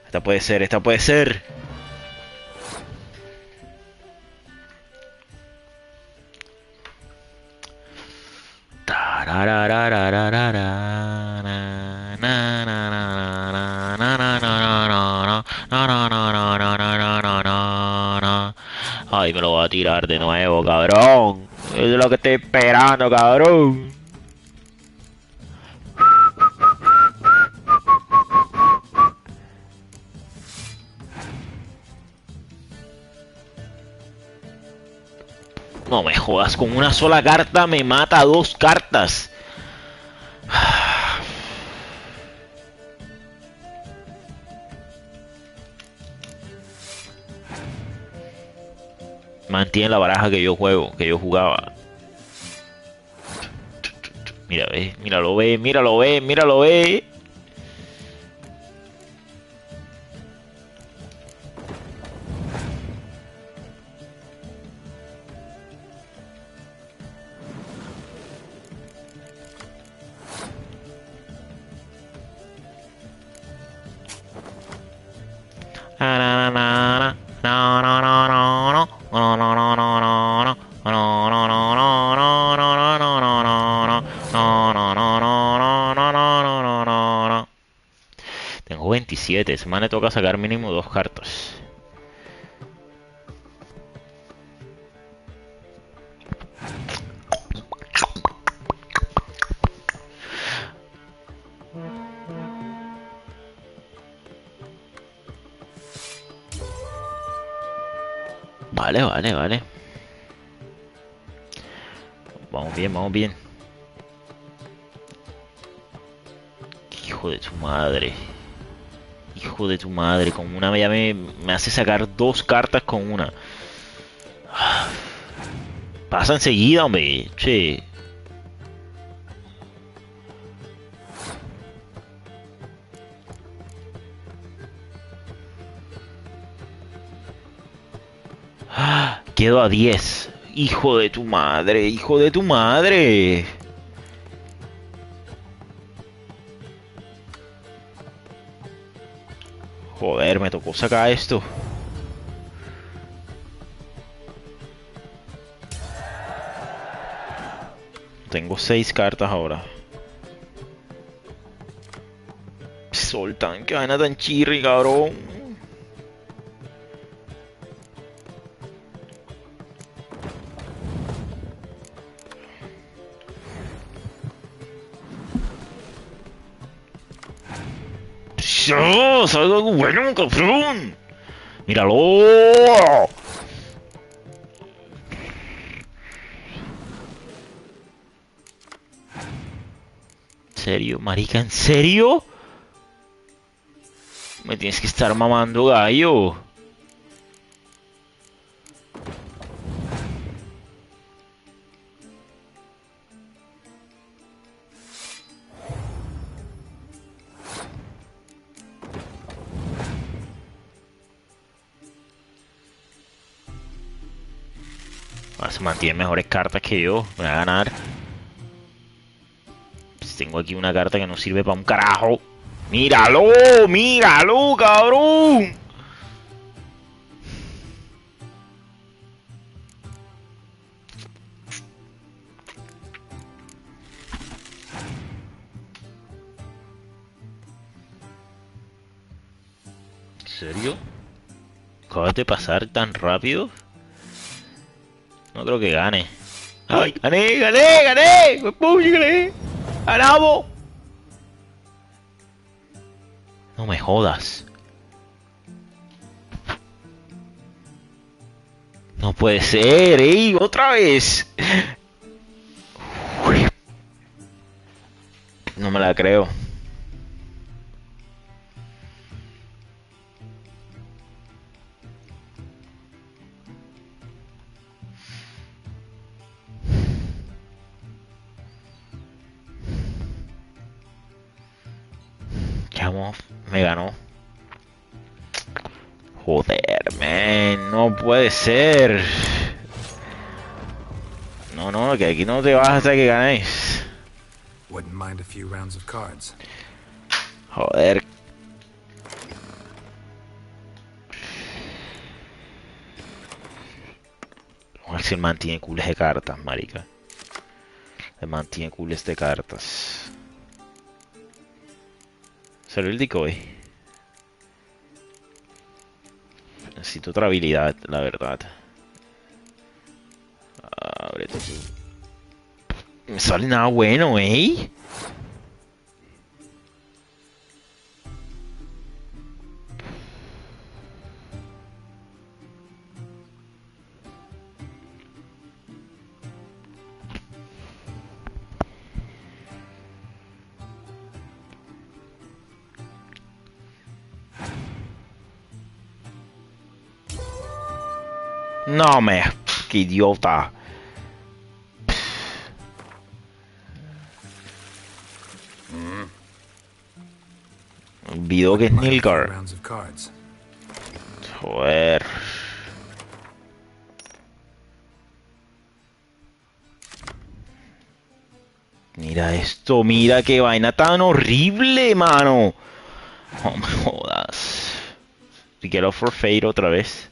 Esta puede ser, esta puede ser. Ay, me lo va a tirar de nuevo, cabrón. Es lo que estoy esperando, cabrón. No me jodas, con una sola carta me mata 2 cartas. Mantiene la baraja que yo juego, que yo jugaba. Mira, ve, míralo, ve, míralo, ve, míralo, ve. Tengo 27, semana me toca sacar mínimo 2 cartas. Vale, vale, vale. Vamos bien, vamos bien. Hijo de tu madre. Hijo de tu madre. Con una ya me hace sacar 2 cartas con una. Pasa enseguida, hombre. Che. Quedo a 10. Hijo de tu madre, hijo de tu madre. Joder, me tocó sacar esto. Tengo 6 cartas ahora. Soltan, que vaina tan chirri, cabrón. ¡Oh! ¡Salgo algo bueno, cabrón! ¡Míralo! ¿En serio, marica? ¿En serio? Me tienes que estar mamando, gallo. Se mantiene mejores cartas que yo. Me va a ganar. Pues tengo aquí una carta que no sirve para un carajo. ¡Míralo! ¡Míralo, cabrón! ¿En serio? ¿Acabas de pasar tan rápido? No creo que gane. ¡Ay! ¡Gané! ¡Gané! ¡Gané! ¡Pum! ¡Gané! ¡Ganamos! No me jodas. No puede ser, ¡ey! ¡Otra vez! Uy. No me la creo. Vamos, me ganó. Joder, man, no puede ser. No, no, que aquí no te vas hasta que ganéis. Wouldn't mind a few rounds of cards. Joder. A ver si el man tiene cules de cartas, marica. El man tiene cules de cartas. Salió el decoy. Necesito otra habilidad, la verdad. Ábrete tú. No me sale nada bueno, ¿eh? No me... ¡Qué idiota! Olvidó que es Nilgar. Rounds of cards. Joder. Mira esto, mira qué vaina tan horrible, mano. No me jodas. Get off for fate otra vez.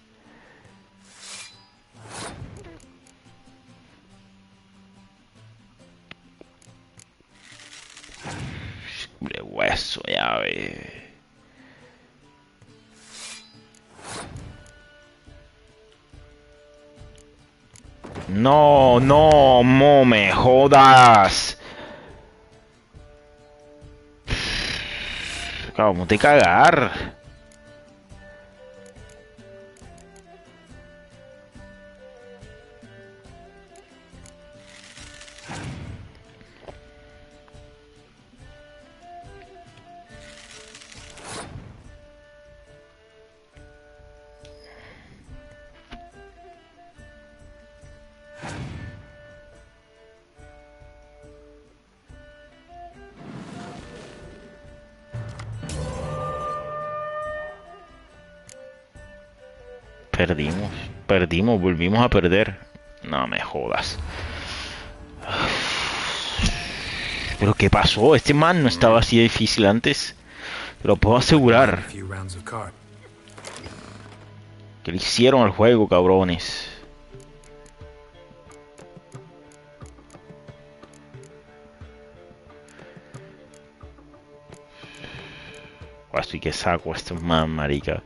De hueso, ya ve. No, no, no me jodas. Acabamos de cagar. Perdimos, volvimos a perder. No me jodas. ¿Pero qué pasó? Este man no estaba así de difícil antes. Te lo puedo asegurar. ¿Qué le hicieron al juego, cabrones? Estoy que saco a este man, marica.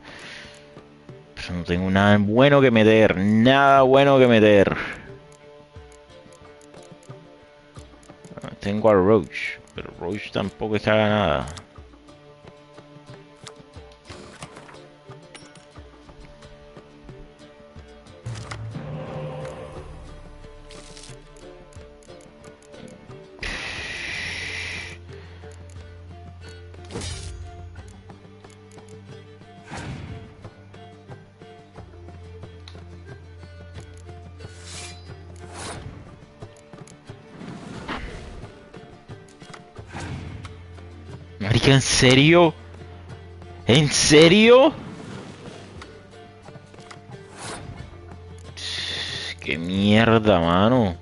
Pero no tengo nada bueno que meter. Nada bueno que meter. Tengo a Roach. Pero Roach tampoco es que haga nada. Marica, ¿en serio? ¿En serio? Qué mierda, mano.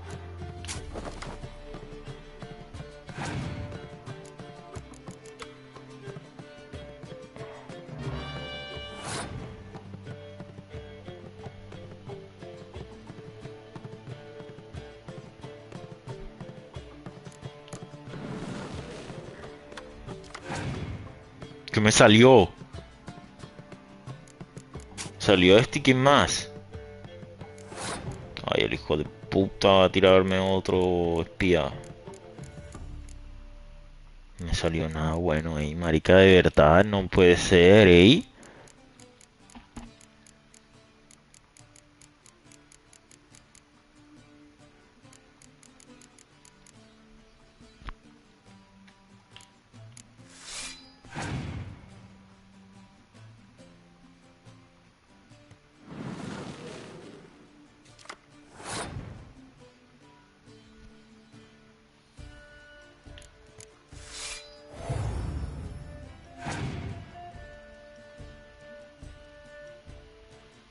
¿Qué me salió? ¿Salió este y quién más? Ay, el hijo de puta va a tirarme otro espía. No me salió nada bueno, marica, de verdad, no puede ser,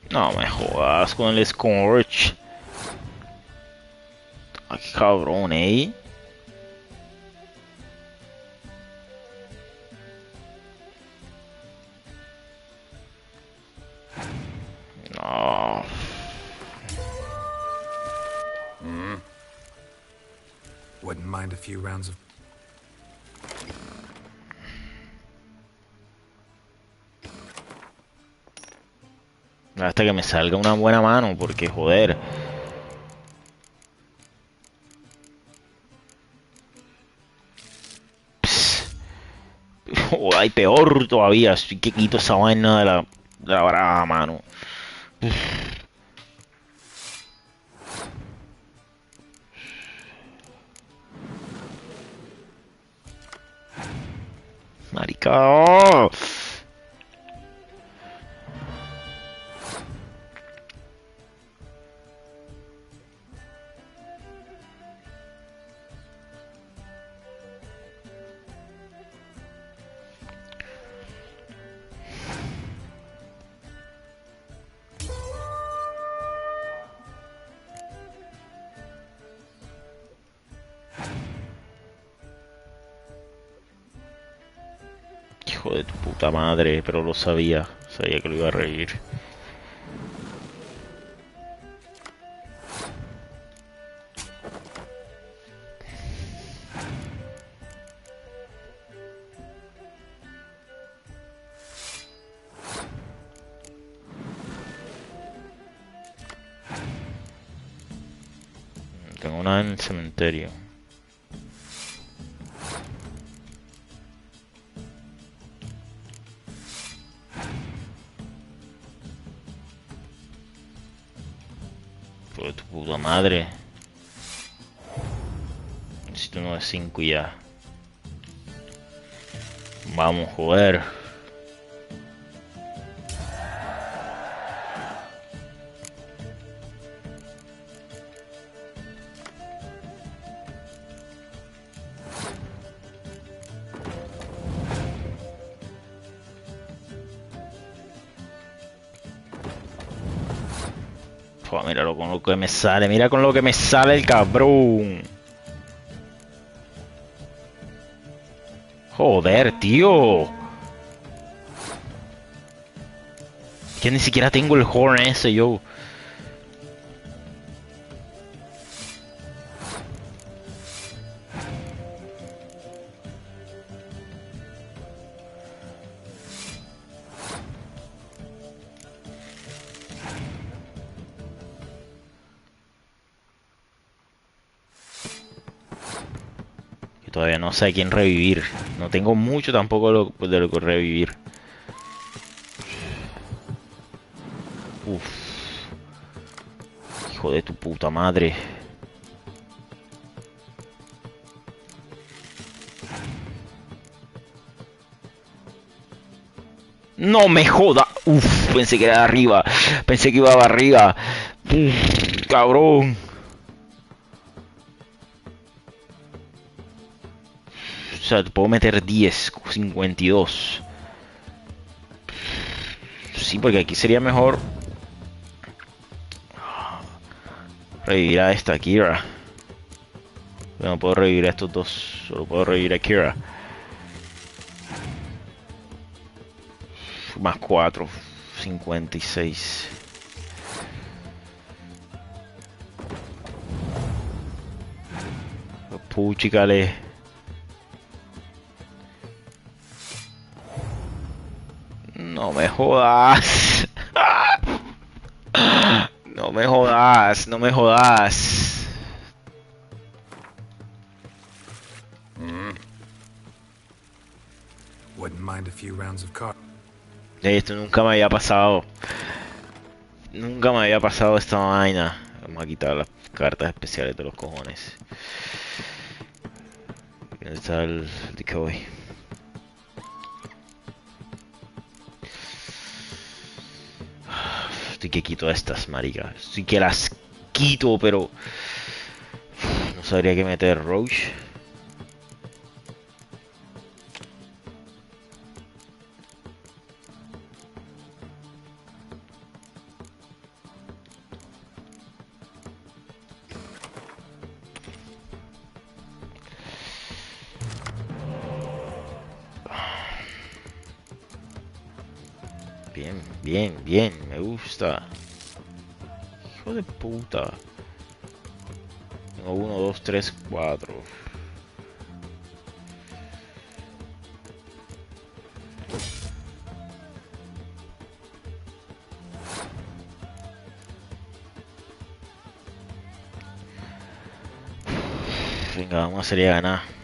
No me jodas con el Scorch. Ay, qué cabrón, No. Wouldn't mind a few rounds of... Hasta que me salga una buena mano, porque joder. Ay, peor todavía. Estoy que quito esa vaina de la brava, mano. Marica. ¡Oh! Hijo de tu puta madre, pero lo sabía. Sabía que lo iba a reír. Tengo una en el cementerio. Por tu puta madre. Necesito uno de 5 y ya. Vamos, joder. Fua, míralo con lo que me sale. Mira con lo que me sale el cabrón. Joder, tío. Que ni siquiera tengo el horn ese, yo. Que todavía no sé a quién revivir. No tengo mucho tampoco de lo que revivir. Uf. Hijo de tu puta madre. No me joda. Uf, pensé que era arriba. Pensé que iba arriba. Uf, cabrón. O sea, te puedo meter 10, 52. Sí, porque aquí sería mejor revivir a esta Kira. Pero no puedo revivir a estos dos. Solo puedo revivir a Kira. Más 4, 56. Puchicale. No me jodas. No me jodas, no me jodas. Wouldn't mind a few rounds of cards. Esto nunca me había pasado. Nunca me había pasado esta vaina. Vamos a quitar las cartas especiales de los cojones. ¿Dónde está el decoy? Estoy que quito estas, marica. Estoy que las quito, pero no sabría qué meter. Roach. Bien, bien, bien, me gusta. Hijo de puta. Tengo 1, 2, 3, 4. Venga, vamos a hacer ya ganar.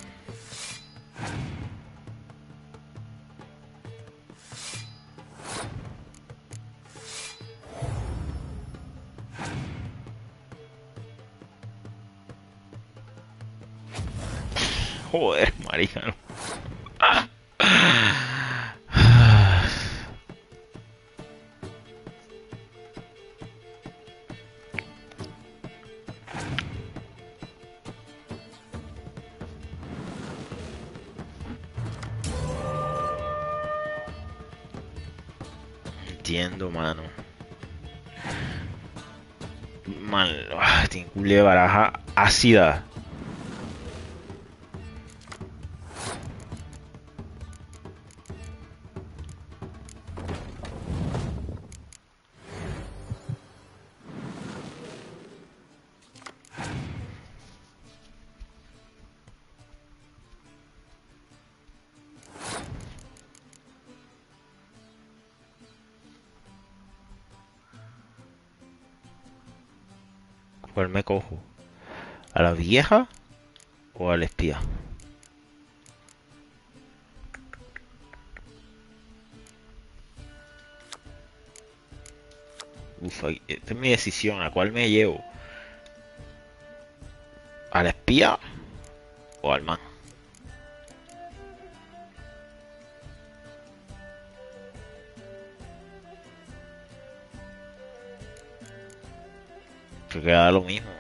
Joder, marica. Entiendo, mano. Man, tiene culo de baraja ácida. ¿Cuál me cojo? ¿A la vieja o al espía? Uf, esta es mi decisión. ¿A cuál me llevo? ¿Al espía o al man? Creo que va a dar lo mismo.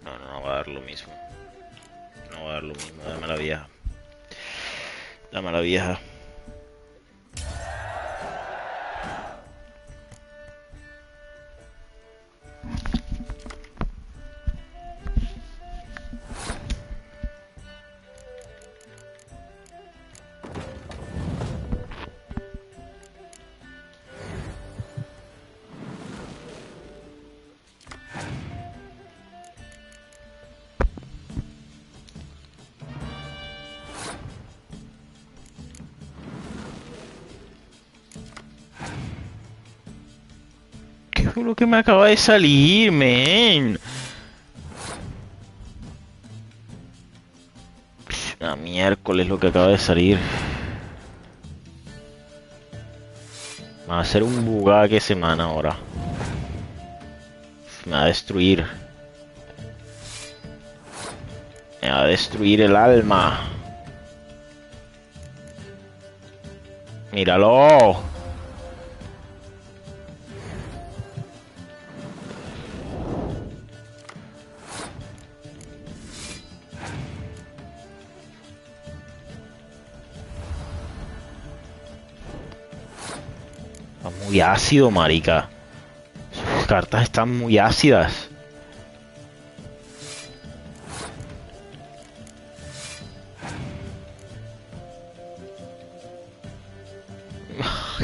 No, no, no va a dar lo mismo. No va a dar lo mismo. Dame a la vieja. Dame a la vieja. Lo que me acaba de salir, men. A miércoles lo que acaba de salir. Va a ser un bugaque semana ahora. Me va a destruir. Me va a destruir el alma. Míralo. Está muy ácido, marica. Sus cartas están muy ácidas.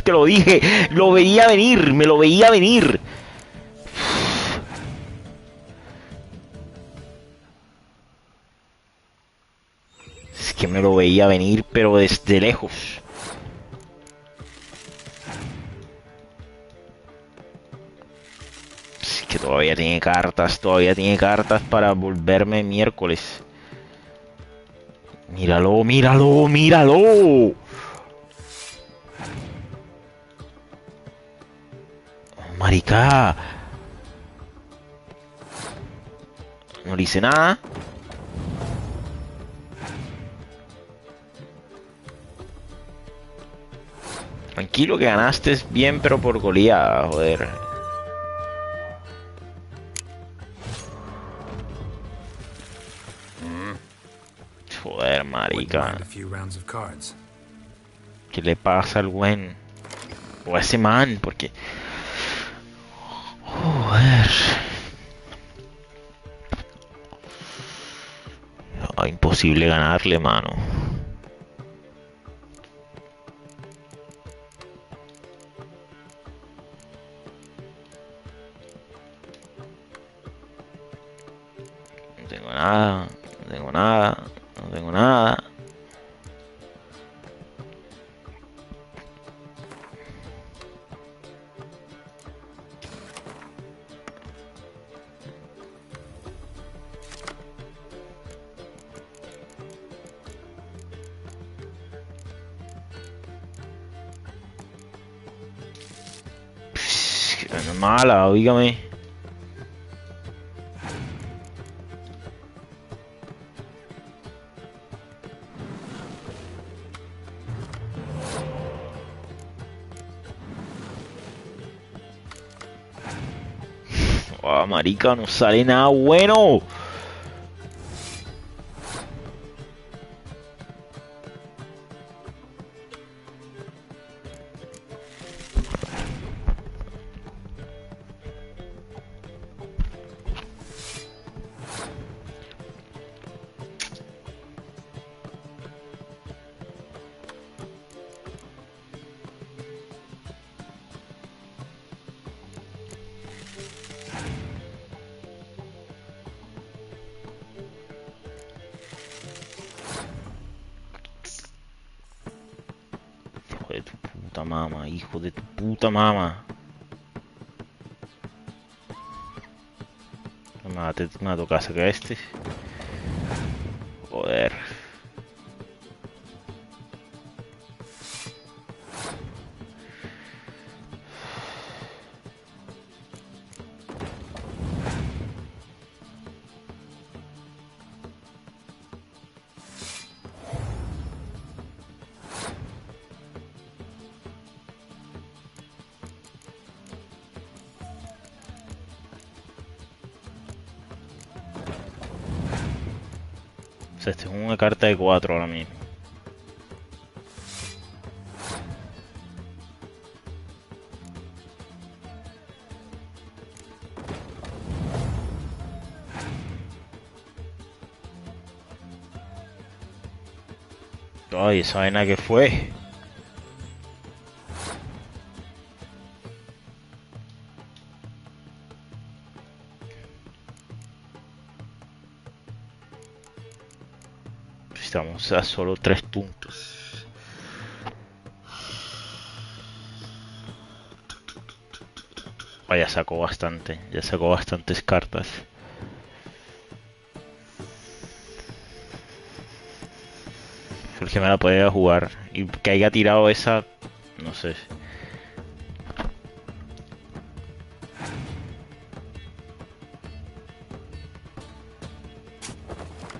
Te lo dije, lo veía venir, me lo veía venir. Es que me lo veía venir, pero desde lejos. Es que todavía tiene cartas para volverme miércoles. Míralo, míralo, míralo. Marica. No le hice nada. Tranquilo que ganaste bien, pero por goleada, joder. Joder, marica. ¿Qué le pasa al buen? O a ese man, porque... Joder. Imposible ganarle, mano. No tengo nada, no tengo nada, no tengo nada. Que no es mala, oígame. Oh, marica, no sale nada bueno. Hijo de tu puta mama, hijo de tu puta mama. Me va a tocar sacar este. Joder. O sea, esta es una carta de 4 ahora mismo. Ay, esa vaina que fue. Estamos a solo 3 puntos. Vaya, sacó bastante. Ya sacó bastantes cartas. El que me la podía jugar. Y que haya tirado esa... No sé.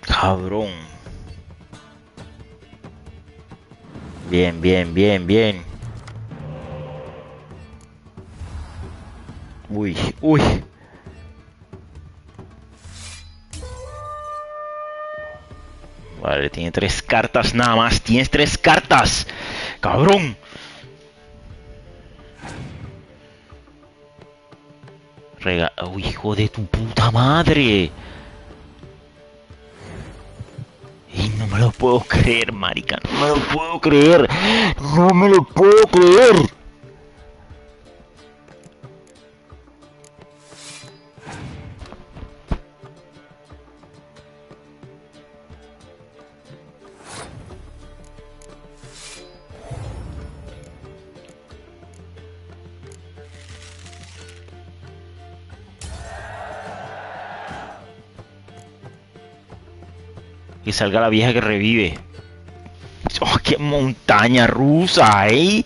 Cabrón. Bien, bien, bien, bien. Uy, uy. Vale, tiene 3 cartas nada más. Tienes 3 cartas. Cabrón. Uy, hijo de tu puta madre. Y no me lo puedo creer, marica. No me lo puedo creer. No me lo puedo creer. Que salga la vieja que revive. ¡Oh, qué montaña rusa, eh!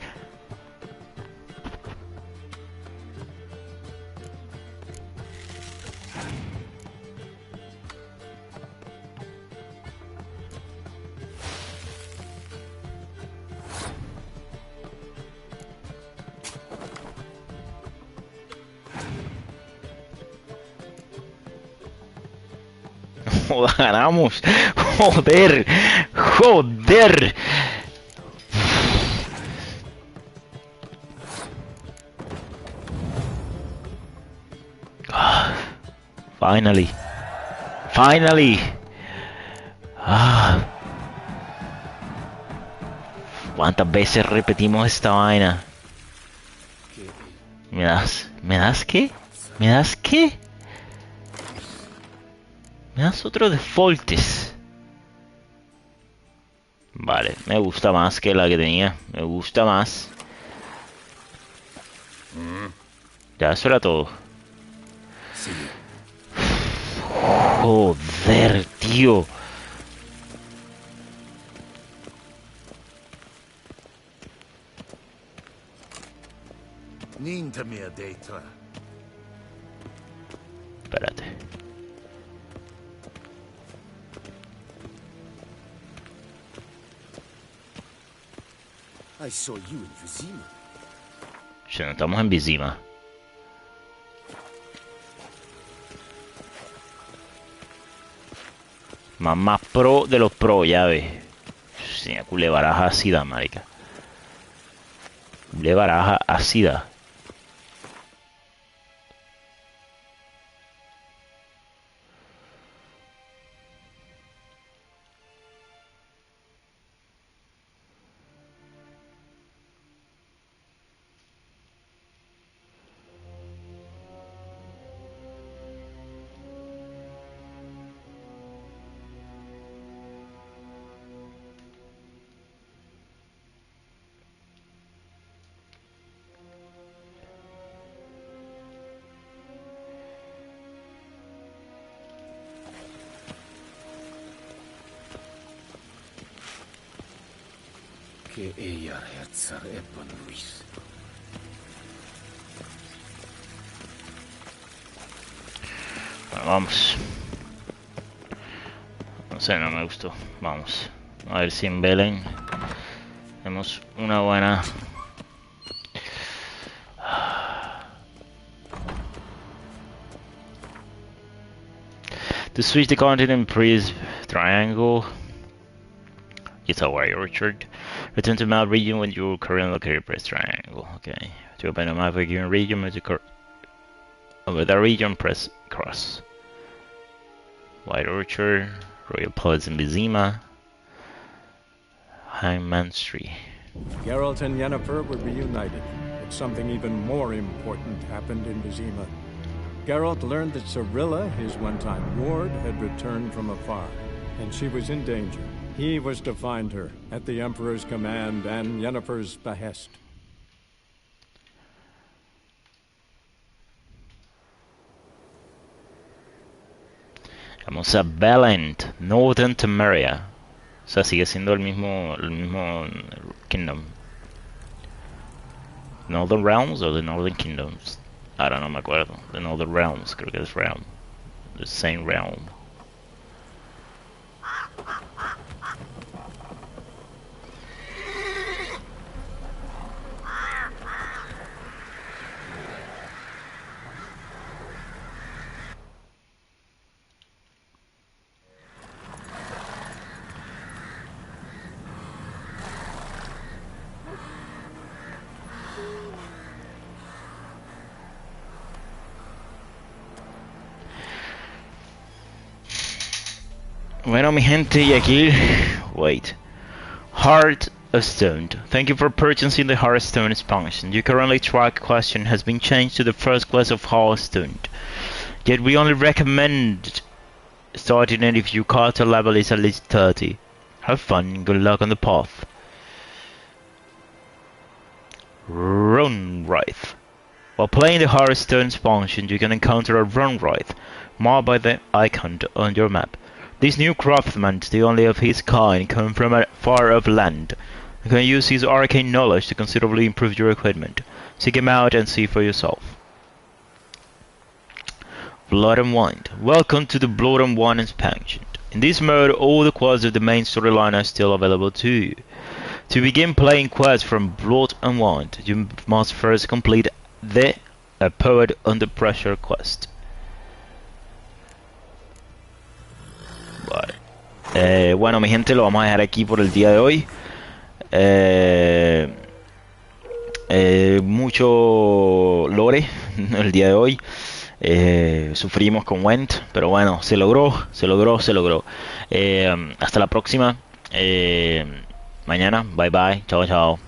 Joder, ganamos. Joder. Joder. Finally. Finally. ¿Cuántas veces repetimos esta vaina? ¿Me das? ¿Me das qué? ¿Me das qué? ¿Me das otro defaultes? Vale, me gusta más que la que tenía. Me gusta más. Ya, eso era todo. Joder, tío. Espérate. I saw you in Vizima. Ya no estamos en Vizima. Más pro de los pro, ya ves. Sí, cule baraja ácida, marica. Cule baraja ácida. Que ella herzar Ebon Luis. Bueno, vamos. No sé, no me gustó. Vamos. A ver si en Belén tenemos una buena... To switch the continent, press triangle. It's a warrior, Richard. Return to map region when you're currently located, press triangle. Okay. To open a map of a given region, over the region, press cross. White Orchard, Royal Palace in Vizima, Hymanstry. Geralt and Yennefer were reunited, but something even more important happened in Vizima. Geralt learned that Cirilla, his one-time ward, had returned from afar, and she was in danger. He was to find her, at the Emperor's command and Yennefer's behest. Vamos a Valent, Northern Temeria. O sea, sigue siendo el mismo Kingdom. Northern Realms o The Northern Kingdoms. Ahora no me acuerdo. The Northern Realms, creo que es Realm. The same realm. Bueno, mi gente, y aquí... Wait. Heart of Stone. Thank you for purchasing the Heart of Stone expansion. Your currently track question has been changed to the first class of Heart of Stone. Yet we only recommend starting it if your character level is at least 30. Have fun and good luck on the path. Run Wraith. While playing the Heart of Stone expansion, you can encounter a Run Wraith, marked by the icon on your map. This new craftsman, the only of his kind, come from a far-off land. You can use his arcane knowledge to considerably improve your equipment. Seek him out and see for yourself. Blood and Wine. Welcome to the Blood and Wine expansion. In this mode, all the quests of the main storyline are still available to you. To begin playing quests from Blood and Wine, you must first complete the A Poet Under Pressure quest. Vale. Bueno, mi gente, lo vamos a dejar aquí por el día de hoy. Mucho lore el día de hoy. Sufrimos con Went, pero bueno, se logró. Hasta la próxima. Mañana, bye bye, chao chao.